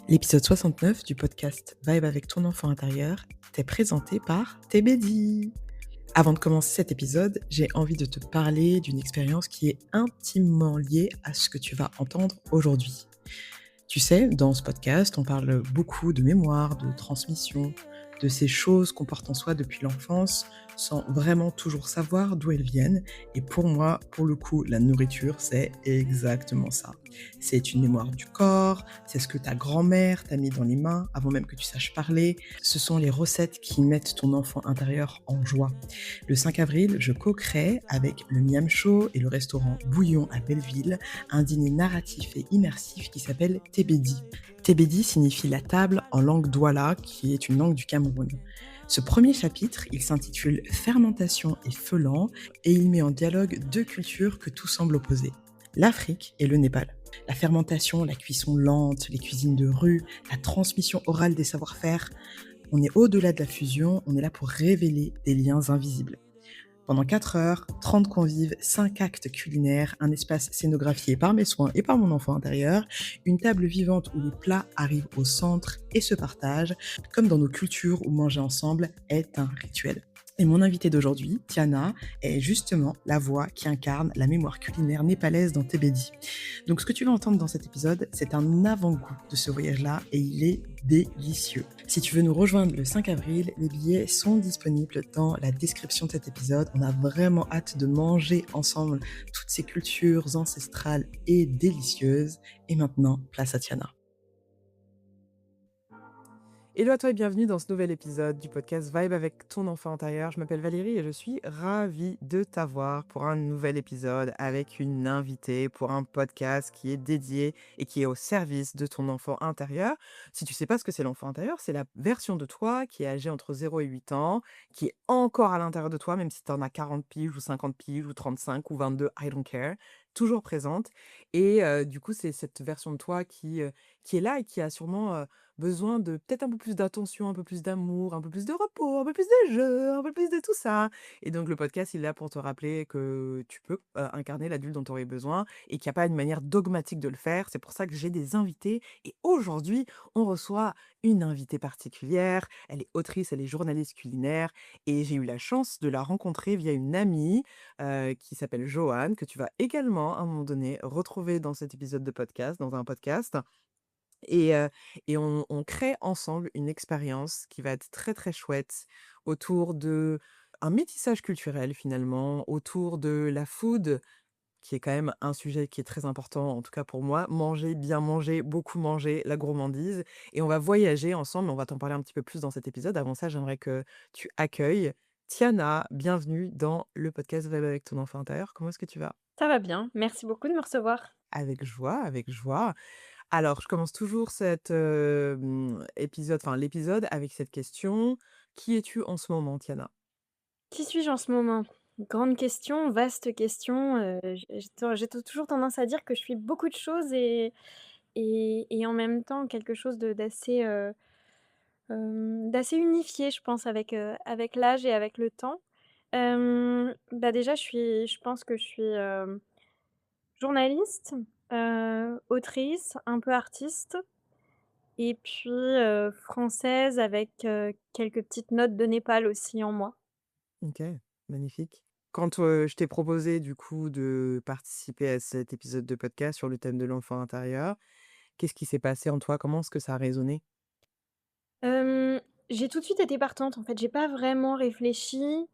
L'épisode 69 du podcast Vibe avec ton enfant intérieur t'est présenté par TBD. Avant de commencer cet épisode, j'ai envie de te parler d'une expérience qui est intimement liée à ce que tu vas entendre aujourd'hui. Tu sais, dans ce podcast, on parle beaucoup de mémoire, de transmission, de ces choses qu'on porte en soi depuis l'enfance sans vraiment toujours savoir d'où elles viennent. Et pour moi, pour le coup, la nourriture, c'est exactement ça. C'est une mémoire du corps, c'est ce que ta grand-mère t'a mis dans les mains avant même que tu saches parler. Ce sont les recettes qui mettent ton enfant intérieur en joie. Le 5 avril, je co-crée avec le Miam Show et le restaurant Bouillon à Belleville un dîner narratif et immersif qui s'appelle Tebedi. Tebedi signifie la table en langue douala, qui est une langue du Cameroun. Ce premier chapitre, il s'intitule Fermentation et feuillant et il met en dialogue deux cultures que tout semble opposer, l'Afrique et le Népal. La fermentation, la cuisson lente, les cuisines de rue, la transmission orale des savoir-faire, on est au-delà de la fusion, on est là pour révéler des liens invisibles. Pendant 4 heures, 30 convives, 5 actes culinaires, un espace scénographié par mes soins et par mon enfant intérieur, une table vivante où les plats arrivent au centre et se partagent, comme dans nos cultures où manger ensemble est un rituel. Et mon invitée d'aujourd'hui, Tiana, est justement la voix qui incarne la mémoire culinaire népalaise dans Tebedi. Donc ce que tu vas entendre dans cet épisode, c'est un avant-goût de ce voyage-là et il est délicieux. Si tu veux nous rejoindre le 5 avril, les billets sont disponibles dans la description de cet épisode. On a vraiment hâte de manger ensemble toutes ces cultures ancestrales et délicieuses. Et maintenant, place à Tiana. Hello à toi et bienvenue dans ce nouvel épisode du podcast Vibe avec ton enfant intérieur. Je m'appelle Valérie et je suis ravie de t'avoir pour un nouvel épisode avec une invitée pour un podcast qui est dédié et qui est au service de ton enfant intérieur. Si tu sais pas ce que c'est l'enfant intérieur, c'est la version de toi qui est âgée entre 0 et 8 ans, qui est encore à l'intérieur de toi, même si tu en as 40 piges ou 50 piges ou 35 ou 22, I don't care, toujours présente. Et du coup, c'est cette version de toi qui est là et qui a sûrement besoin de peut-être un peu plus d'attention, un peu plus d'amour, un peu plus de repos, un peu plus de jeu, un peu plus de tout ça. Et donc le podcast, il est là pour te rappeler que tu peux incarner l'adulte dont tu aurais besoin et qu'il n'y a pas une manière dogmatique de le faire. C'est pour ça que j'ai des invités. Et aujourd'hui, on reçoit une invitée particulière. Elle est autrice, elle est journaliste culinaire. Et j'ai eu la chance de la rencontrer via une amie qui s'appelle Joanne, que tu vas également à un moment donné retrouver dans cet épisode de podcast, dans un podcast. Et on crée ensemble une expérience qui va être très, très chouette autour de un métissage culturel finalement, autour de la food, qui est quand même un sujet qui est très important, en tout cas pour moi. Manger, bien manger, beaucoup manger, la gourmandise et on va voyager ensemble, on va t'en parler un petit peu plus dans cet épisode. Avant ça, j'aimerais que tu accueilles Tiana. Bienvenue dans le podcast Vibe avec ton enfant intérieur. Comment est-ce que tu vas? Ça va bien, merci beaucoup de me recevoir. Avec joie, avec joie. Alors, je commence toujours cet, épisode enfin l'épisode avec cette question: «Qui es-tu en ce moment, Tiana?» Qui suis-je en ce moment? Grande question, vaste question, j'ai toujours tendance à dire que je suis beaucoup de choses et en même temps quelque chose d'assez, d'assez unifié je pense avec l'âge et avec le temps. Bah, déjà je pense que je suis, journaliste, autrice, un peu artiste et puis, française avec, quelques petites notes de Népal aussi en moi. OK, magnifique. Quand, je t'ai proposé du coup de participer à cet épisode de podcast sur le thème de l'enfant intérieur, qu'est-ce qui s'est passé en toi? Comment est-ce que ça a résonné? Hem, j'ai tout de suite été partante, en fait, j'ai pas vraiment réfléchi.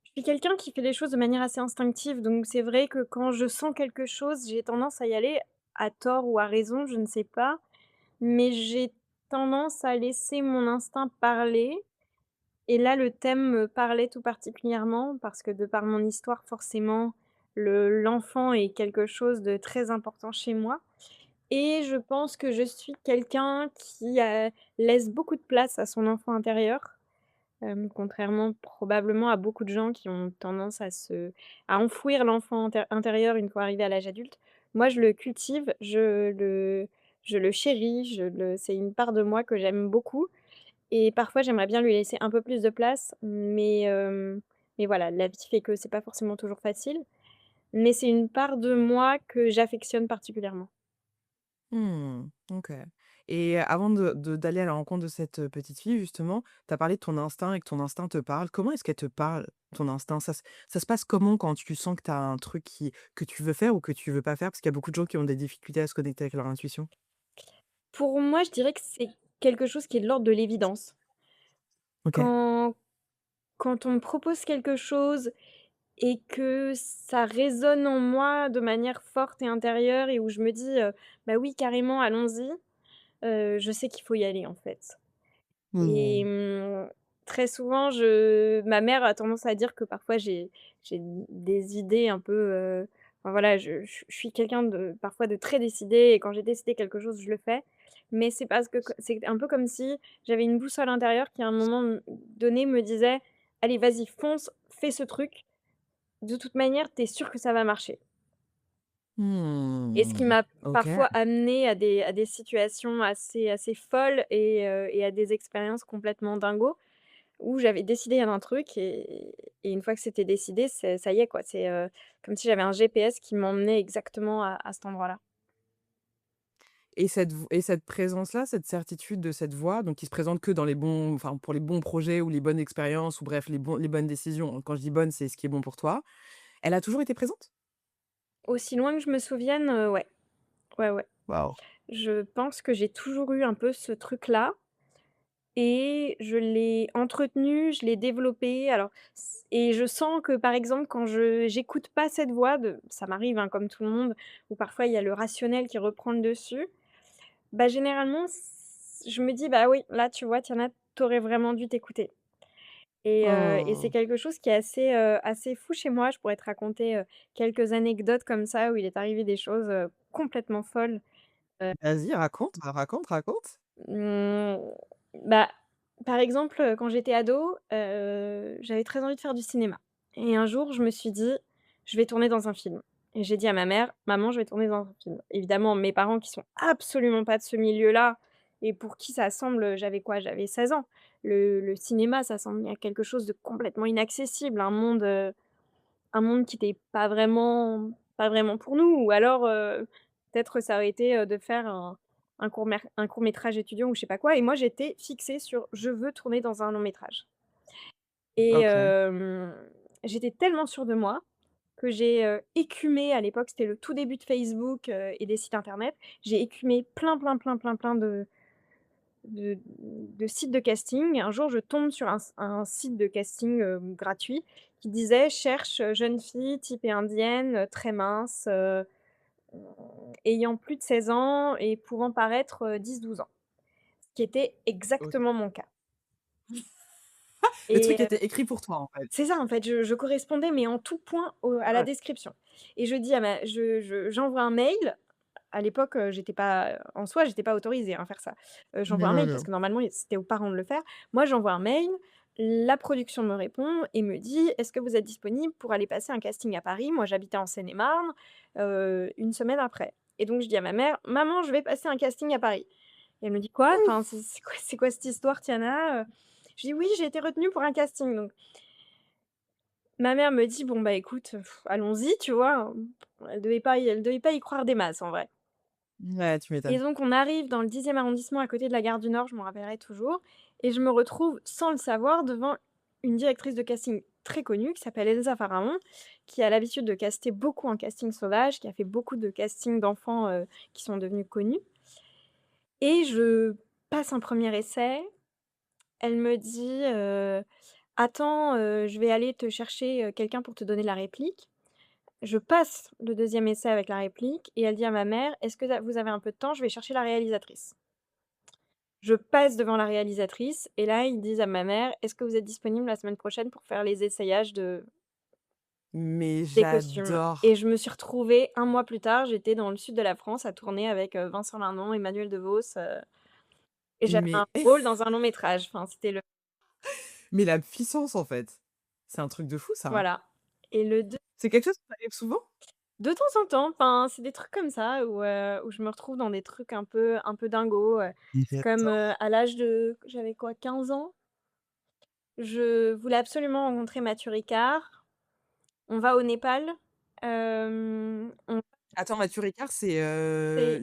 Je suis quelqu'un qui fait les choses de manière assez instinctive, donc c'est vrai que quand je sens quelque chose, j'ai tendance à y aller, à tort ou à raison, je ne sais pas, mais j'ai tendance à laisser mon instinct parler et là, le thème me parlait tout particulièrement parce que de par mon histoire, forcément, l'enfant est quelque chose de très important chez moi et je pense que je suis quelqu'un qui, laisse beaucoup de place à son enfant intérieur. Contrairement probablement à beaucoup de gens qui ont tendance à enfouir l'enfant intérieur une fois arrivé à l'âge adulte. Moi, je le cultive, je le chéris, c'est une part de moi que j'aime beaucoup et parfois j'aimerais bien lui laisser un peu plus de place, mais voilà, la vie fait que c'est pas forcément toujours facile. Mais c'est une part de moi que j'affectionne particulièrement. Mmh, OK. Et avant d'aller à la rencontre de cette, petite fille justement, tu as parlé de ton instinct et que ton instinct te parle. Comment est-ce qu'elle te parle, ton instinct? Ça se passe comment quand tu sens que tu as un truc que tu veux faire ou que tu veux pas faire? Parce qu'il y a beaucoup de gens qui ont des difficultés à se connecter avec leur intuition. Pour moi, je dirais que c'est quelque chose qui est de l'ordre de l'évidence. OK. Quand quand on me propose quelque chose et que ça résonne en moi de manière forte et intérieure et où je me dis: «Bah oui, carrément, allons-y», je sais qu'il faut y aller, en fait. Et Mmh. très souvent, je ma mère a tendance à dire que parfois j'ai des idées un peu, enfin voilà, je suis quelqu'un de parfois de très décidé et quand j'ai décidé quelque chose, je le fais. Mais c'est parce que c'est un peu comme si j'avais une boussole intérieure qui à un moment donné me disait: «Allez vas-y fonce, fais ce truc, de toute manière, tu es sûre que ça va marcher». Et ce qui Mmh. m'a OK. parfois amenée à des situations assez folles et à des expériences complètement dingos. Où j'avais décidé d'un truc et une fois que c'était décidé, ça y est quoi, c'est, comme si j'avais un GPS qui m'emmenait exactement à cet endroit-là. Et cette présence-là, cette certitude de cette voix, donc qui se présente que dans les bons enfin, pour les bons projets ou les bonnes expériences ou bref les bonnes décisions. Quand je dis bonne, c'est ce qui est bon pour toi. Elle a toujours été présente? Aussi loin que je me souvienne, ouais. Ouais, ouais. Waouh. Je pense que j'ai toujours eu un peu ce truc-là et je l'ai entretenu, je l'ai développé. Alors et je sens que, par exemple, quand j'écoute pas cette voix ça m'arrive, hein, comme tout le monde, où parfois il y a le rationnel qui reprend le dessus. Bah, généralement, je me dis: «Bah, oui, là, tu vois, Tiana, tu aurais vraiment dû t'écouter» et c'est Oh. quelque chose qui est assez fou chez moi. Je pourrais te raconter, quelques anecdotes comme ça où il est arrivé des choses, complètement folles. Heu, Vas-y, raconte, raconte, raconte. mmh, bah, par exemple, quand j'étais ado, j'avais très envie de faire du cinéma et un jour, je me suis dit: «Je vais tourner dans un film» et j'ai dit à ma mère: «Maman, je vais tourner dans un film». Évidemment, mes parents qui sont absolument pas de ce milieu-là et pour qui ça semble, j'avais quoi? J'avais 16 ans. Le cinéma, ça semblait à quelque chose de complètement inaccessible, un monde qui était pas vraiment pour nous ou alors, peut-être ça aurait été, de faire un court métrage étudiant ou je sais pas quoi et moi j'étais fixée sur: «Je veux tourner dans un long métrage» et OK. j'étais tellement sûre de moi que j'ai, écumé à l'époque, c'était le tout début de Facebook, et des sites internet. J'ai écumé plein de sites de casting et un jour je tombe sur un site de casting, gratuit qui disait: «Cherche, jeune fille typée indienne, très mince, ayant plus de 16 ans et pouvant paraître, 10-12 ans». Ce qui était OK. exactement mon cas Le et truc était écrit pour toi, en fait. c'est ça en fait, je correspondais mais en tout point au à la Ouais. description et je dis à ma j'envoie un mail. À l'époque, j'étais pas en soi, j'étais pas autorisée, hein, à faire ça. J'envoie un Non, mail parce non. que normalement, c'était aux parents de le faire. Moi, j'envoie un mail, la production me répond et me dit: «Est-ce que vous êtes disponible pour aller passer un casting à Paris?» Moi, j'habitais en Seine-et-Marne, 1 semaine après et donc je dis à ma mère: «Maman, je vais passer un casting à Paris» et elle me dit: «Quoi? Enfin, c'est quoi cette histoire, Tiana?» Je dis: «Oui, j'ai été retenue pour un casting», donc ma mère me dit: «Bon, bah, écoute, allons-y», tu vois? Elle devait pas y croire des masses, en vrai. Ouais, tu Et m'étonnes. donc on arrive dans le 10e arrondissement à côté de la gare du Nord, je m'en rappellerai toujours et je me retrouve sans le savoir devant une directrice de casting très connue qui s'appelle Elsa Pharaon, qui a l'habitude de caster beaucoup en casting sauvage, qui a fait beaucoup de castings d'enfants, qui sont devenus connus et je passe un premier essai. Elle me dit: «Attends, je vais aller te chercher, quelqu'un pour te donner la réplique». Je passe le deuxième essai avec la réplique et elle dit à ma mère: «Est-ce que vous avez un peu de temps? Je vais chercher la réalisatrice». Je passe devant la réalisatrice et là, ils disent à ma mère: «Est-ce que vous êtes disponible la semaine prochaine pour faire les essayages Mais des costumes?» j'adore. Et je me suis retrouvée un mois plus tard, j'étais dans le sud de la France à tourner avec, Vincent Lindon, Emmanuel DeVos, et j'avais un Mais rôle dans un long métrage. Enfin, c'était le mais la puissance, en fait. C'est un truc de fou, ça, hein. voilà et le deux C'est quelque chose qui t'arrive souvent? de temps en temps, enfin, c'est des trucs comme ça où je me retrouve dans des trucs un peu dingos, comme, J'adore. à l'âge de j'avais quoi, 15 ans? Je voulais absolument rencontrer Mathieu Ricard. On va au Népal, on Attends, Mathieu Ricard, c'est, c'est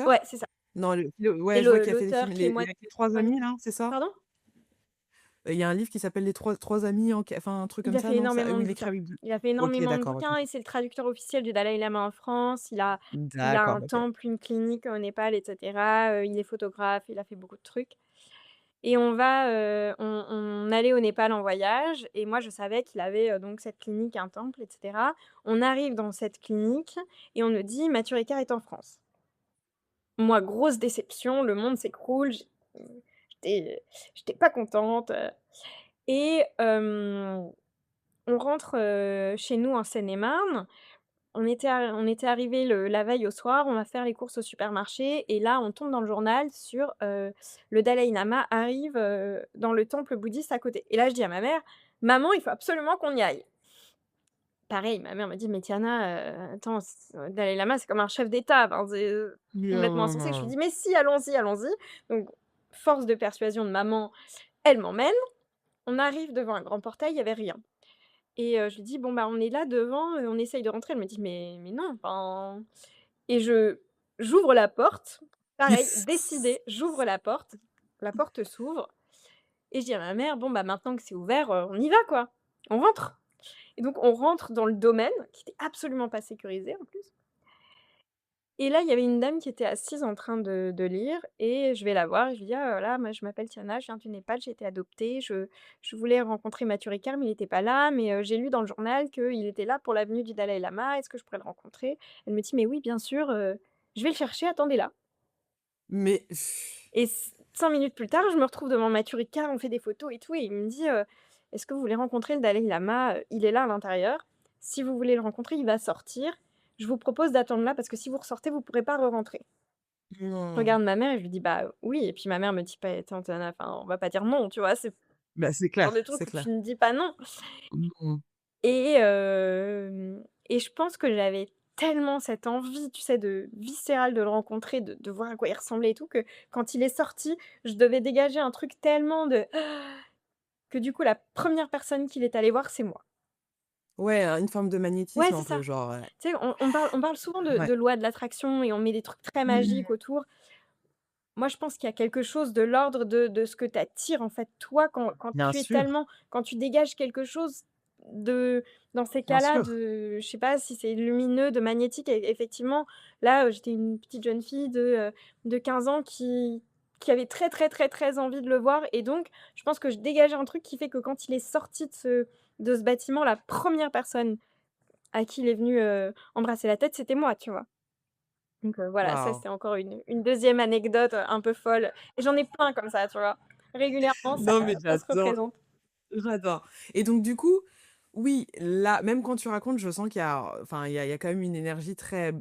ouais, l'auteur? c'est ça. Non, le et ouais, je vois le qu'il a fait des l'auteur films, qui est les moit avec les 3 ouais. amis là, c'est ça? Pardon? Il y a un livre qui s'appelle Les trois amis en enfin un truc Il comme a ça, fait non? Ça énormément où de il écrit bouquins. avec Il a fait OK, énormément de d'accord, OK. bouquins et c'est le traducteur officiel du Dalaï Lama en France. Il a un D'accord, OK. temple, une clinique au Népal et cetera, il est photographe, il a fait beaucoup de trucs et on allait au Népal en voyage et moi je savais qu'il avait, donc cette clinique, un temple et cetera. On arrive dans cette clinique et on nous dit: «Mathieu Ricard est en France». Moi, grosse déception, le monde s'écroule, j'étais j'étais pas contente, et on rentre, chez nous en Seine-et-Marne. On était arrivés la veille au soir, on va faire les courses au supermarché et là, on tombe dans le journal sur, le Dalaï Lama arrive, dans le temple bouddhiste à côté et là, je dis à ma mère: «Maman, il faut absolument qu'on y aille». Pareil, ma mère me dit: «Mais Tiana, attends, Dalaï Lama, c'est comme un chef d'État, enfin, c'est, complètement insensé». Je lui Bien. dis: «Mais si, allons-y, allons-y». Donc force de persuasion de maman, elle m'emmène. On arrive devant un grand portail, il y avait rien. Et je lui dis: «Bon, bah, on est là devant, on essaye de rentrer». Elle me dit: «Mais non, enfin» et j'ouvre la porte, pareil, décidée, j'ouvre la porte s'ouvre et je dis à ma mère: «Bon, bah, maintenant que c'est ouvert, on y va, quoi, on rentre» et donc on rentre dans le domaine, qui était absolument pas sécurisé, en plus et là, il y avait une dame qui était assise en train de lire et je vais la voir et je lui dis: «Ah voilà, moi je m'appelle Tiana, je viens du Népal, j'ai été adoptée, je voulais rencontrer Mathieu Ricard, mais il était pas là, mais j'ai lu dans le journal qu'il était là pour la venue du Dalaï Lama, est-ce que je pourrais le rencontrer?» Elle me dit: «Mais oui, bien sûr, je vais le chercher, attendez là» Mais et 5 minutes plus tard, je me retrouve devant Mathieu Ricard, on fait des photos et tout et il me dit: «Est-ce que vous voulez rencontrer le Dalaï Lama? Il est là à l'intérieur. Si vous voulez le rencontrer, il va sortir. Je vous propose d'attendre là parce que si vous ressortez, vous pourrez pas re-rentrer». Je non. regarde ma mère et je lui dis: «Bah, oui» et puis ma mère me dit: «Pas attends Tana, enfin, on va pas dire non», tu vois? C'est le Bah, c'est genre de clair, truc c'est où tu clair. ne dis pas non Mmh. et et je pense que j'avais tellement cette envie, tu sais, de viscérale de le rencontrer, de voir à quoi il ressemblait et tout, que quand il est sorti, je devais dégager un truc tellement de que du coup la première personne qu'il est allé voir, c'est moi. Ouais, une forme de Ouais, magnétisme c'est un peu, ça. genre, Tu sais, on parle souvent ouais. de loi de l'attraction et on met des trucs très Mmh. magiques autour. Moi, je pense qu'il y a quelque chose de l'ordre de ce que tu attires, en fait, toi, Bien sûr, quand tu dégages quelque chose de dans ces bien cas-là, sûr. de je sais pas si c'est lumineux, de magnétique et effectivement, là, j'étais une petite jeune fille de 15 ans qui avait très, très, très, très envie de le voir et donc je pense que je dégageais un truc qui fait que quand il est sorti de ce bâtiment, la première personne à qui il est venu, embrasser la tête, c'était moi, tu vois? Donc voilà, ça Waouh! c'est encore une 2e anecdote, un peu folle et j'en ai plein comme ça, tu vois? Régulièrement Non, mais ça se j'adore, représente. j'adore et donc du coup, oui, là, même quand tu racontes, je sens qu'il y a enfin, il y a quand même une énergie très, tu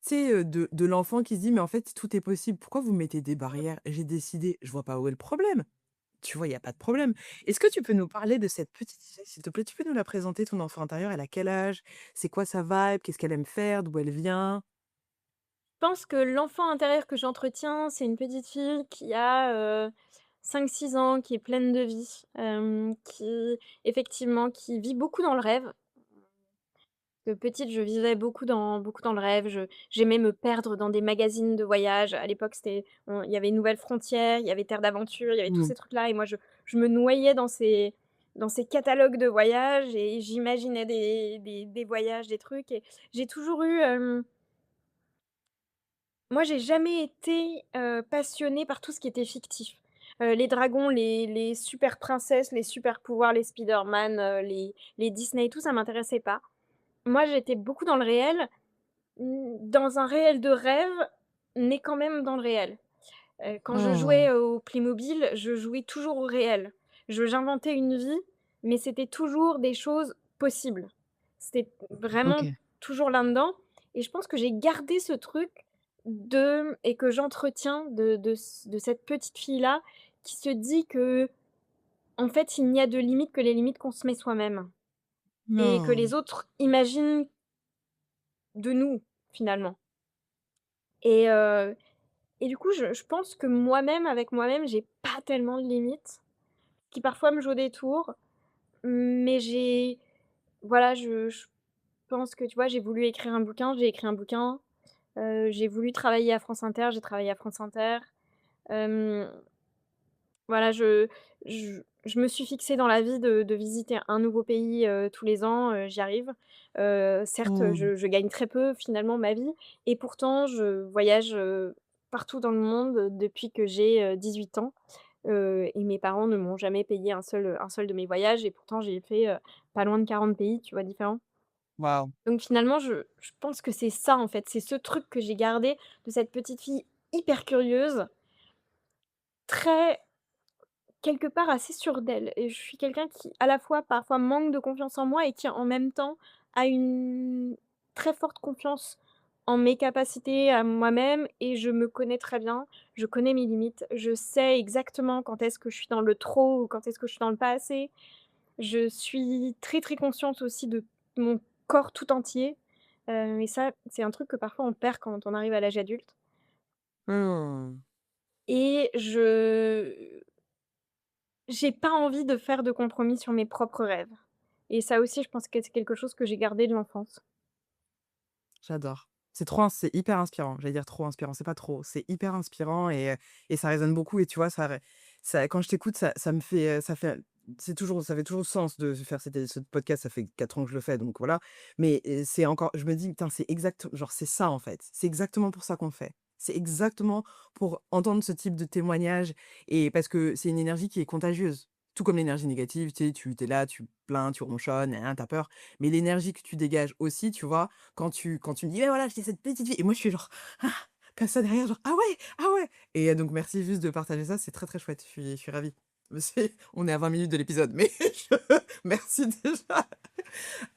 sais, de l'enfant qui se dit: «Mais en fait, tout est possible. Pourquoi vous mettez des barrières? J'ai décidé, je vois pas où est le problème». Tu vois, il y a pas de problème. Est-ce que tu peux nous parler de cette petite fille, s'il te plaît? Tu peux nous la présenter, ton enfant intérieur? Elle a quel âge? C'est quoi sa vibe? Qu'est-ce qu'elle aime faire? D'où elle vient? Je pense que l'enfant intérieur que j'entretiens, c'est une petite fille qui a, 5-6 ans, qui est pleine de vie, qui effectivement, qui vit beaucoup dans le rêve. Petite, je vivais beaucoup dans le rêve. J'aimais me perdre dans des magazines de voyage. À l'époque, il y avait Nouvelles Frontières, il y avait Terre d'aventure, il y avait tous Mmh. ces trucs-là et moi je me noyais dans ces catalogues de voyages et j'imaginais des voyages, des trucs et j'ai toujours eu, moi j'ai jamais été, passionnée par tout ce qui était fictif. Les dragons, les super princesses, les super pouvoirs, les Spider-Man, les Disney et tout, ça m'intéressait pas. Moi, j'étais beaucoup dans le réel. Dans un réel de rêve, mais quand même dans le réel. Quand je Oh, jouais au Playmobil, je jouais toujours au réel. J'inventais une vie, mais c'était toujours des choses possibles. C'était vraiment OK. toujours là-dedans et je pense que j'ai gardé ce truc et que j'entretiens de cette petite fille-là qui se dit qu'en fait, il n'y a de limites que les limites qu'on se met soi-même et que les Non. autres imaginent de nous, finalement et et du coup, je pense que moi-même, avec moi-même, j'ai pas tellement de limites, qui parfois me jouent des tours, mais voilà, je pense que, tu vois, j'ai voulu écrire un bouquin, j'ai écrit un bouquin, J'ai voulu travailler à France Inter, j'ai travaillé à France Inter. Hem, voilà, je me suis fixée dans la vie de visiter un nouveau pays, tous les ans, j'y arrive. Certes, Mmh. je gagne très peu finalement ma vie et pourtant je voyage, partout dans le monde depuis que j'ai, 18 ans, et mes parents ne m'ont jamais payé un seul de mes voyages et pourtant j'ai fait, pas loin de 40 pays, tu vois, différents. Waouh! Donc finalement, je pense que c'est ça, en fait, c'est ce truc que j'ai gardé de cette petite fille hyper curieuse, très quelque part assez sûre d'elle et je suis quelqu'un qui, à la fois, parfois manque de confiance en moi et qui, en même temps, a une très forte confiance en mes capacités à moi-même et je me connais très bien. Je connais mes limites. Je sais exactement quand est-ce que je suis dans le trop ou quand est-ce que je suis dans le pas assez. Je suis très, très consciente aussi de mon corps tout entier, et ça, c'est un truc que parfois on perd quand on arrive à l'âge adulte Mmh. et je j'ai pas envie de faire de compromis sur mes propres rêves et ça aussi, je pense que c'est quelque chose que j'ai gardé de l'enfance. J'adore. C'est hyper inspirant. J'allais dire trop inspirant, c'est pas trop, c'est hyper inspirant et ça résonne beaucoup et tu vois, ça quand je t'écoute, ça me fait, ça fait toujours sens de faire ce podcast. Ça fait 4 ans que je le fais, donc voilà. Mais, c'est encore je me dis: «Putain, c'est exact genre, c'est ça, en fait. C'est exactement pour ça qu'on le fait. C'est exactement pour entendre ce type de témoignage et parce que c'est une énergie qui est contagieuse. Tout comme l'énergie négative, tu sais, tu es là, tu plains, tu ronchonnes, nin tu peur. Mais l'énergie que tu dégages aussi, tu vois? Quand tu me dis: «Ouais, voilà, j'étais cette petite fille» et moi je suis genre: «Ah!» comme ça derrière genre: «Ah ouais, ah ouais!» et donc merci juste de partager ça, c'est très, très chouette. Je suis ravie. On est à 20 minutes de l'épisode, mais je merci déjà.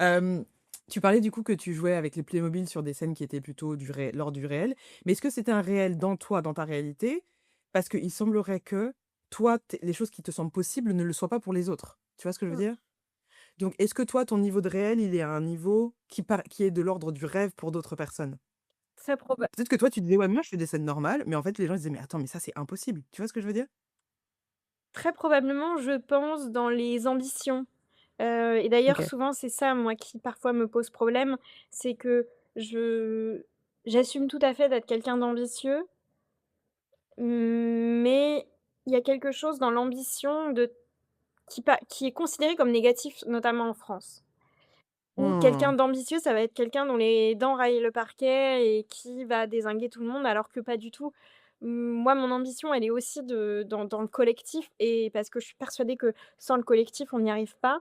Hem, Tu parlais du coup que tu jouais avec les Playmobil sur des scènes qui étaient plutôt lors du réel, mais est-ce que c'était un réel dans toi, dans ta réalité? Parce qu'il semblerait que toi, les choses qui te semblent possibles ne le soient pas pour les autres. Tu vois ce que je veux Mmh. dire? Donc est-ce que toi, ton niveau de réel, il est à un niveau qui est de l'ordre du rêve pour d'autres personnes? Très proba Peut-être que toi, tu disais: «Ouais, moi, je fais des scènes normales», mais en fait, les gens ils disaient: «Mais attends, mais ça, c'est impossible». Tu vois ce que je veux dire? Très probablement, je pense, dans les ambitions, et d'ailleurs OK. souvent c'est ça, moi, qui parfois me pose problème, c'est que je j'assume tout à fait d'être quelqu'un d'ambitieux. Mais il y a quelque chose dans l'ambition de qui est considéré comme négatif, notamment en France. Où quelqu'un Mmh. d'ambitieux, ça va être quelqu'un dont les dents raillent le parquet et qui va dézinguer tout le monde, alors que pas du tout. Moi, mon ambition, elle est aussi dans le collectif et parce que je suis persuadée que sans le collectif, on n'y arrive pas.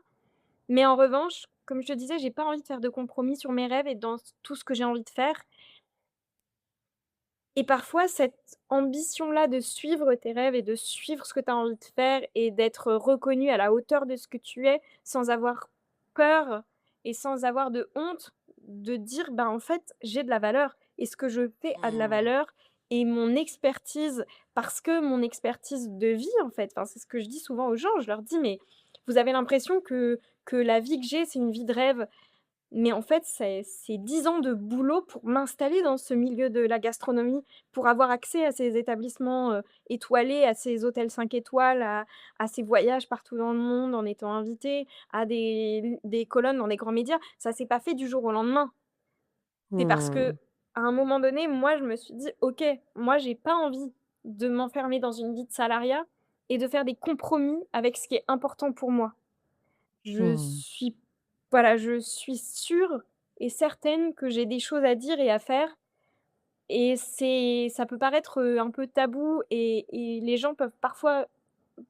Mais en revanche, comme je te disais, j'ai pas envie de faire de compromis sur mes rêves et dans tout ce que j'ai envie de faire. Et parfois, cette ambition-là de suivre tes rêves et de suivre ce que tu as envie de faire et d'être reconnu à la hauteur de ce que tu es, sans avoir peur et sans avoir de honte, de dire: «Bah, en fait, j'ai de la valeur et ce que je fais a de la Mmh. valeur et mon expertise» parce que mon expertise de vie, en fait, enfin, c'est ce que je dis souvent aux gens, je leur dis: «Mais vous avez l'impression que la vie que j'ai, c'est une vie de rêve. Mais en fait, c'est 10 ans de boulot pour m'installer dans ce milieu de la gastronomie, pour avoir accès à ces établissements, étoilés, à ces hôtels 5 étoiles, à ces voyages partout dans le monde en étant invitée, à des colonnes dans des grands médias. Ça s'est pas fait du jour au lendemain. C'est parce qu'à Mmh. un moment donné, moi, je me suis dit: «OK, moi, j'ai pas envie de m'enfermer dans une vie de salariat et de faire des compromis avec ce qui est important pour moi». Je Mmh. suis voilà, je suis sûre et certaine que j'ai des choses à dire et à faire et ça peut paraître, un peu tabou et les gens peuvent parfois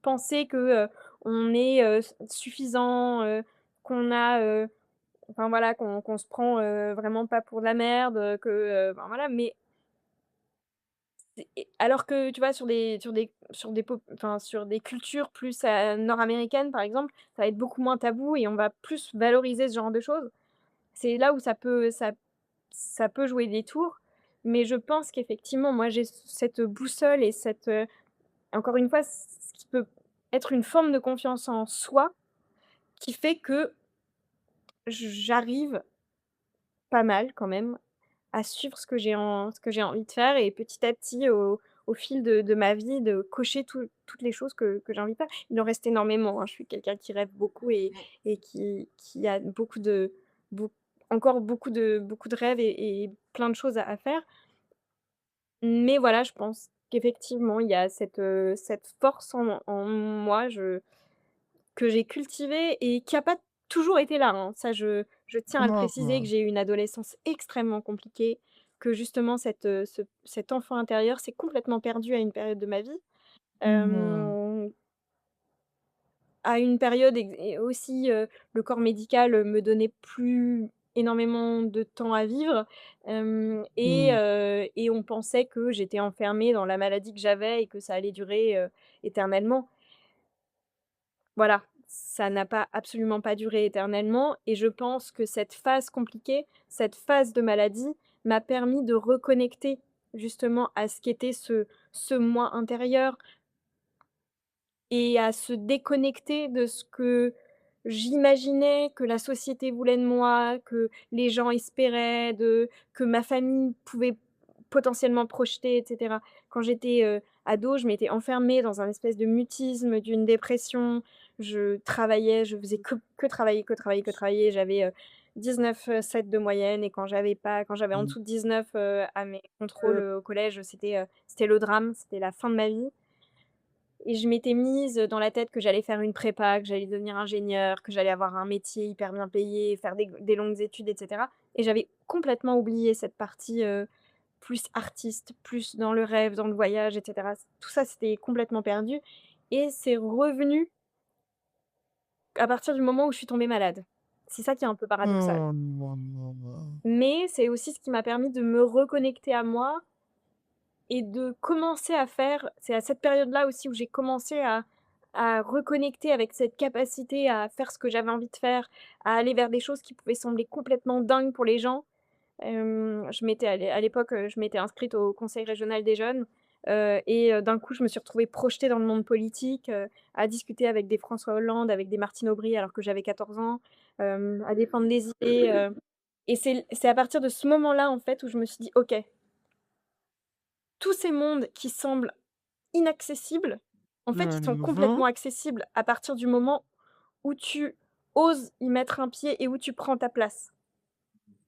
penser que, on est, suffisant, qu'on a, enfin voilà, qu'on se prend, vraiment pas pour de la merde, enfin voilà, mais alors que tu vois, sur des cultures plus, nord-américaines, par exemple, ça va être beaucoup moins tabou et on va plus valoriser ce genre de choses. C'est là où ça peut jouer des tours, mais je pense qu'effectivement, moi, j'ai cette boussole et encore une fois, ce qui peut être une forme de confiance en soi, qui fait que j'arrive pas mal quand même à suivre ce que j'ai envie de faire et petit à petit, au fil de ma vie, de cocher toutes les choses que j'ai envie de faire. Il en reste énormément, hein. Je suis quelqu'un qui rêve beaucoup et qui a beaucoup de beau encore beaucoup de rêves et plein de choses à faire. Mais voilà, je pense qu'effectivement, il y a cette force en moi, que j'ai cultivée et qui a pas toujours été là, hein. Ça, je tiens à le préciser, que Oh! j'ai eu une adolescence extrêmement compliquée, que justement cet enfant intérieur s'est complètement perdu à une période de ma vie. Mmh. Hem À une période et aussi, le corps médical, me donnait plus énormément de temps à vivre, Mmh. et on pensait que j'étais enfermée dans la maladie que j'avais et que ça allait durer, éternellement. Voilà, ça n'a pas absolument pas duré éternellement et je pense que cette phase compliquée, cette phase de maladie m'a permis de reconnecter justement à ce qu'était ce moi intérieur, et à se déconnecter de ce que j'imaginais que la société voulait de moi, que les gens espéraient, que ma famille pouvait potentiellement projeter et cetera. Quand j'étais, ado, je m'étais enfermée dans un espèce de mutisme, d'une dépression. Je travaillais, je faisais que travailler, que travailler, que travailler. J'avais, 19,7 de moyenne et quand j'avais en Mmh. dessous de 19, à mes contrôles, au collège, c'était le drame, c'était la fin de ma vie. Et je m'étais mise dans la tête que j'allais faire une prépa, que j'allais devenir ingénieure, que j'allais avoir un métier hyper bien payé, faire des longues études et cetera, et j'avais complètement oublié cette partie, plus artiste, plus dans le rêve, dans le voyage et cetera. Tout ça, c'était complètement perdu et c'est revenu à partir du moment où je suis tombée malade. C'est ça qui est un peu paradoxal. Oh non, non, non. Mais c'est aussi ce qui m'a permis de me reconnecter à moi et de commencer à faire, c'est à cette période-là aussi où j'ai commencé à reconnecter avec cette capacité à faire ce que j'avais envie de faire, à aller vers des choses qui pouvaient sembler complètement dingues pour les gens. Je m'étais à l'époque, je m'étais inscrite au conseil régional des jeunes, d'un coup, je me suis retrouvée projetée dans le monde politique, à discuter avec des François Hollande, avec des Martine Aubry alors que j'avais 14 ans, à défendre des idées, et c'est à partir de ce moment-là, en fait, où je me suis dit: «OK, tous ces mondes qui semblent inaccessibles, en fait, ils sont Mmh. complètement accessibles à partir du moment où tu oses y mettre un pied et où tu prends ta place».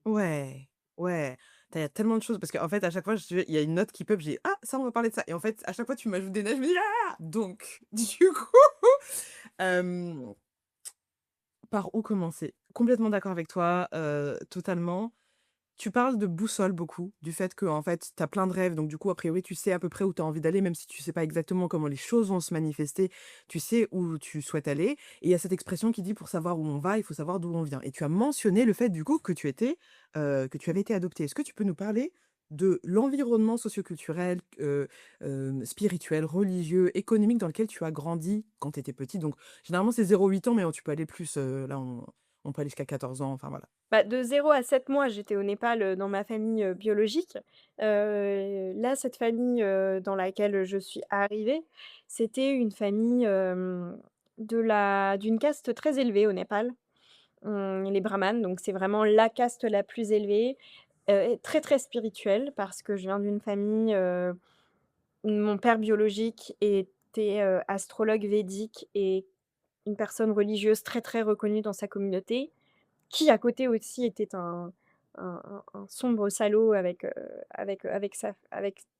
Ouais, ouais. Tu as tellement de choses parce qu'en fait, à chaque fois, il y a une note qui pop, j'ai: «Ah, ça, on va parler de ça» et en fait, à chaque fois, tu m'ajoutes des notes, je me dis: «Ah!» Donc du coup, hem, par où commencer? Complètement d'accord avec toi, totalement. Tu parles de boussole beaucoup, du fait que en fait, tu as plein de rêves, donc du coup, a priori, tu sais à peu près où tu as envie d'aller, même si tu sais pas exactement comment les choses vont se manifester, tu sais où tu souhaites aller. Et il y a cette expression qui dit: «Pour savoir où on va, il faut savoir d'où on vient». Et tu as mentionné le fait du coup que tu avais été adopté. Est-ce que tu peux nous parler de l'environnement socioculturel, spirituel, religieux, économique dans lequel tu as grandi quand tu étais petit? Donc généralement, c'est 0 8 ans, mais tu peux aller plus, là, on peut aller jusqu'à 14 ans, enfin voilà. Bah, de 0 à 7 mois, j'étais au Népal, dans ma famille, biologique. Là, cette famille, dans laquelle je suis arrivée, c'était une famille, d'une caste très élevée au Népal. Les brahmanes, donc c'est vraiment la caste la plus élevée, et très, très spirituelle parce que je viens d'une famille, mon père biologique était, astrologue védique et une personne religieuse très, très reconnue dans sa communauté, qui à côté aussi était un sombre salaud avec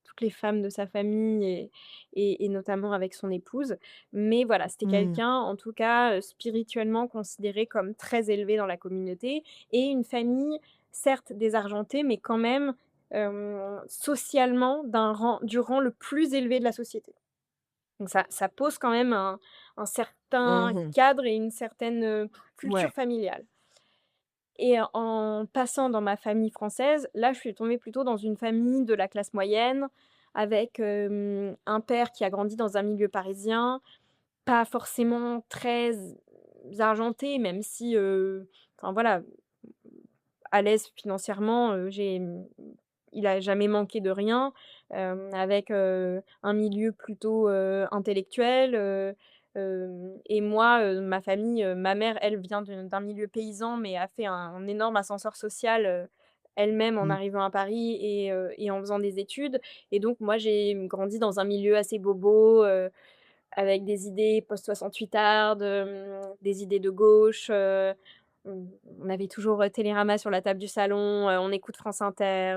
toutes les femmes de sa famille et notamment avec son épouse. Mais voilà, c'était Mmh. quelqu'un, en tout cas, spirituellement considéré comme très élevé dans la communauté et une famille, certes désargentée, mais quand même, socialement du rang le plus élevé de la société. Donc ça pose quand même un certain Mmh. cadre et une certaine, culture Ouais. familiale. Et en passant dans ma famille française, là, je suis tombée plutôt dans une famille de la classe moyenne avec, un père qui a grandi dans un milieu parisien, pas forcément très argenté, même si, enfin voilà, à l'aise financièrement, il a jamais manqué de rien, avec, un milieu plutôt, intellectuel, et moi, ma famille, ma mère, elle vient d'un milieu paysan, mais a fait un énorme ascenseur social, elle-même en Mmh. arrivant à Paris et en faisant des études, et donc moi, j'ai grandi dans un milieu assez bobo, avec des idées post-68 des idées de gauche, on avait toujours, Télérama sur la table du salon, on écoute France Inter,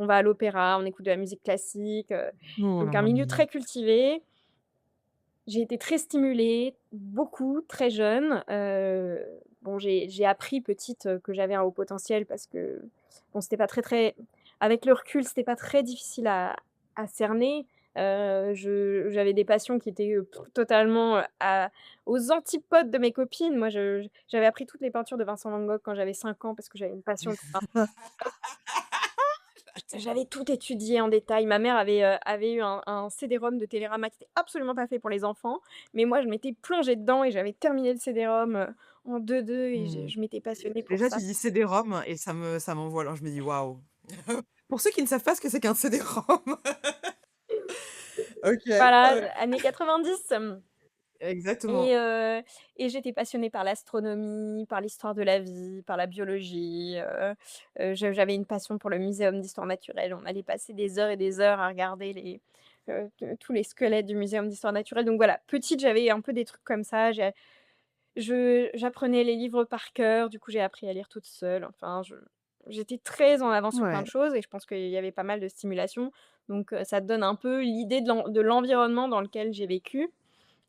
on va à l'opéra, on écoute de la musique classique, Oh donc là un là là milieu là. très cultivé. J'ai été très stimulée, beaucoup, très jeune. Bon, j'ai appris petite, que j'avais un haut potentiel parce que, bon, c'était pas très avec le recul, c'était pas très difficile à cerner. J'avais des passions qui étaient, totalement, à aux antipodes de mes copines. Moi, j'avais appris toutes les peintures de Vincent van Gogh quand j'avais 5 ans parce que j'avais une passion pour Vincent. J'avais tout étudié en détail. Ma mère avait eu un CD-ROM de Télérama qui était absolument pas fait pour les enfants, mais moi je m'étais plongée dedans et j'avais terminé le CD-ROM, en 2-2 et Mmh. je m'étais passionnée pour Déjà, ça. tu dis CD-ROM et ça m'envoie alors je me dis: «Waouh». Pour ceux qui ne savent pas ce que c'est qu'un CD-ROM. OK, Voilà, années 90. exactement. Et j'étais passionnée par l'astronomie, par l'histoire de la vie, par la biologie, j'avais une passion pour le muséum d'histoire naturelle. On allait passer des heures et des heures à regarder tous les squelettes du muséum d'histoire naturelle. Donc voilà, petite, j'avais un peu des trucs comme ça. J'apprenais les livres par cœur, du coup, j'ai appris à lire toute seule. Enfin, j'étais très en avance sur plein Ouais. de choses et je pense qu'il y avait pas mal de stimulation. Donc ça te donne un peu l'idée de l'environnement dans lequel j'ai vécu.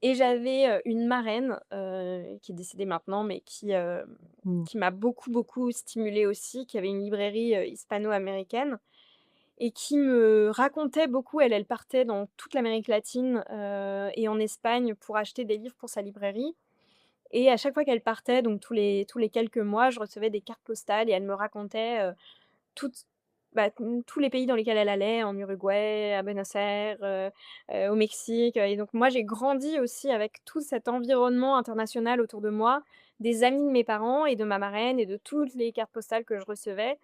Et j'avais, une marraine, qui est décédée maintenant, mais Mmh. qui m'a beaucoup, beaucoup stimulée aussi, qui avait une librairie, hispano-américaine et qui me racontait beaucoup. Elle partait dans toute l'Amérique latine, et en Espagne pour acheter des livres pour sa librairie et à chaque fois qu'elle partait, donc tous les quelques mois, je recevais des cartes postales et elle me racontait, toutes tous les pays dans lesquels elle allait, en Uruguay, à Buenos Aires, au Mexique, et donc moi j'ai grandi aussi avec tout cet environnement international autour de moi, des amis de mes parents et de ma marraine et de toutes les cartes postales que je recevais,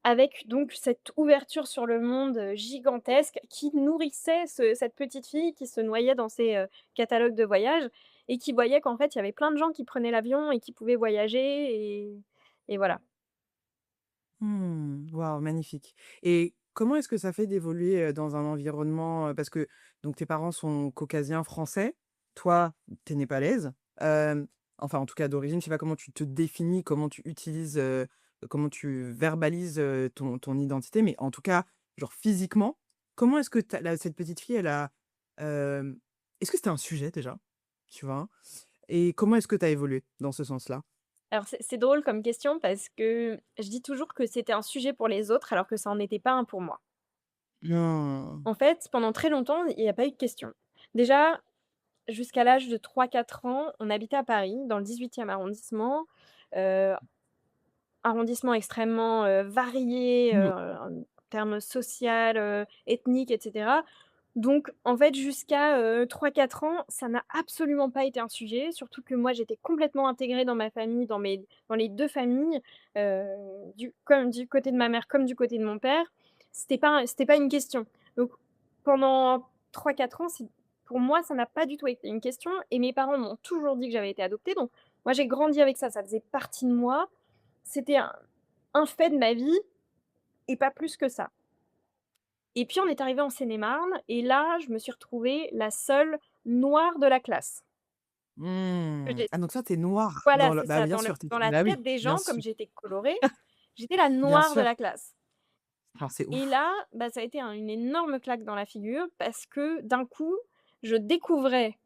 avec donc cette ouverture sur le monde, gigantesque qui nourrissait cette petite fille qui se noyait dans ses, catalogues de voyage et qui voyait qu'en fait il y avait plein de gens qui prenaient l'avion et qui pouvaient voyager et voilà. Mmh. Waouh, magnifique et comment est-ce que ça fait d'évoluer, dans un environnement, parce que donc tes parents sont caucasiens français, toi, tu es népalaise, hem, enfin, en tout cas d'origine, je sais pas comment tu te définis, comment tu utilises, comment tu verbalises, ton identité, mais en tout cas, genre physiquement, comment est-ce que cette petite fille, elle a, hem est-ce que c'était un sujet déjà? Tu vois? Et comment est-ce que tu as évolué dans ce sens-là? Alors c'est drôle comme question parce que je dis toujours que c'était un sujet pour les autres alors que ça en était pas un pour moi. Non. En fait, pendant très longtemps, il y a pas eu de question. Déjà, jusqu'à l'âge de 3-4 ans, on habitait à Paris, dans le 18e arrondissement, heu, arrondissement extrêmement, varié, Mmh. en termes social, ethnique et cetera. Donc en fait, jusqu'à, 3-4 ans, ça n'a absolument pas été un sujet, surtout que moi, j'étais complètement intégrée dans ma famille, dans les 2 familles, comme du côté de ma mère comme du côté de mon père. C'était pas une question. Donc pendant 3-4 ans, pour moi, ça n'a pas du tout été une question et mes parents m'ont toujours dit que j'avais été adoptée, donc moi, j'ai grandi avec ça faisait partie de moi. C'était un fait de ma vie et pas plus que ça. Et puis on est arrivé en Seine-et-Marne et là, je me suis retrouvée la seule noire de la classe. Que Mmh. j'ai Ah donc ça, tu es noire Voilà, dans le c'est bah, ça, bien sûr, tu dans la bah, oui, tête des bien gens, comme sûr, j'étais colorée, j'étais la bien noire de sûr. la classe. Alors c'est Et ouf. là, ça a été une énorme claque dans la figure parce que d'un coup, je découvrais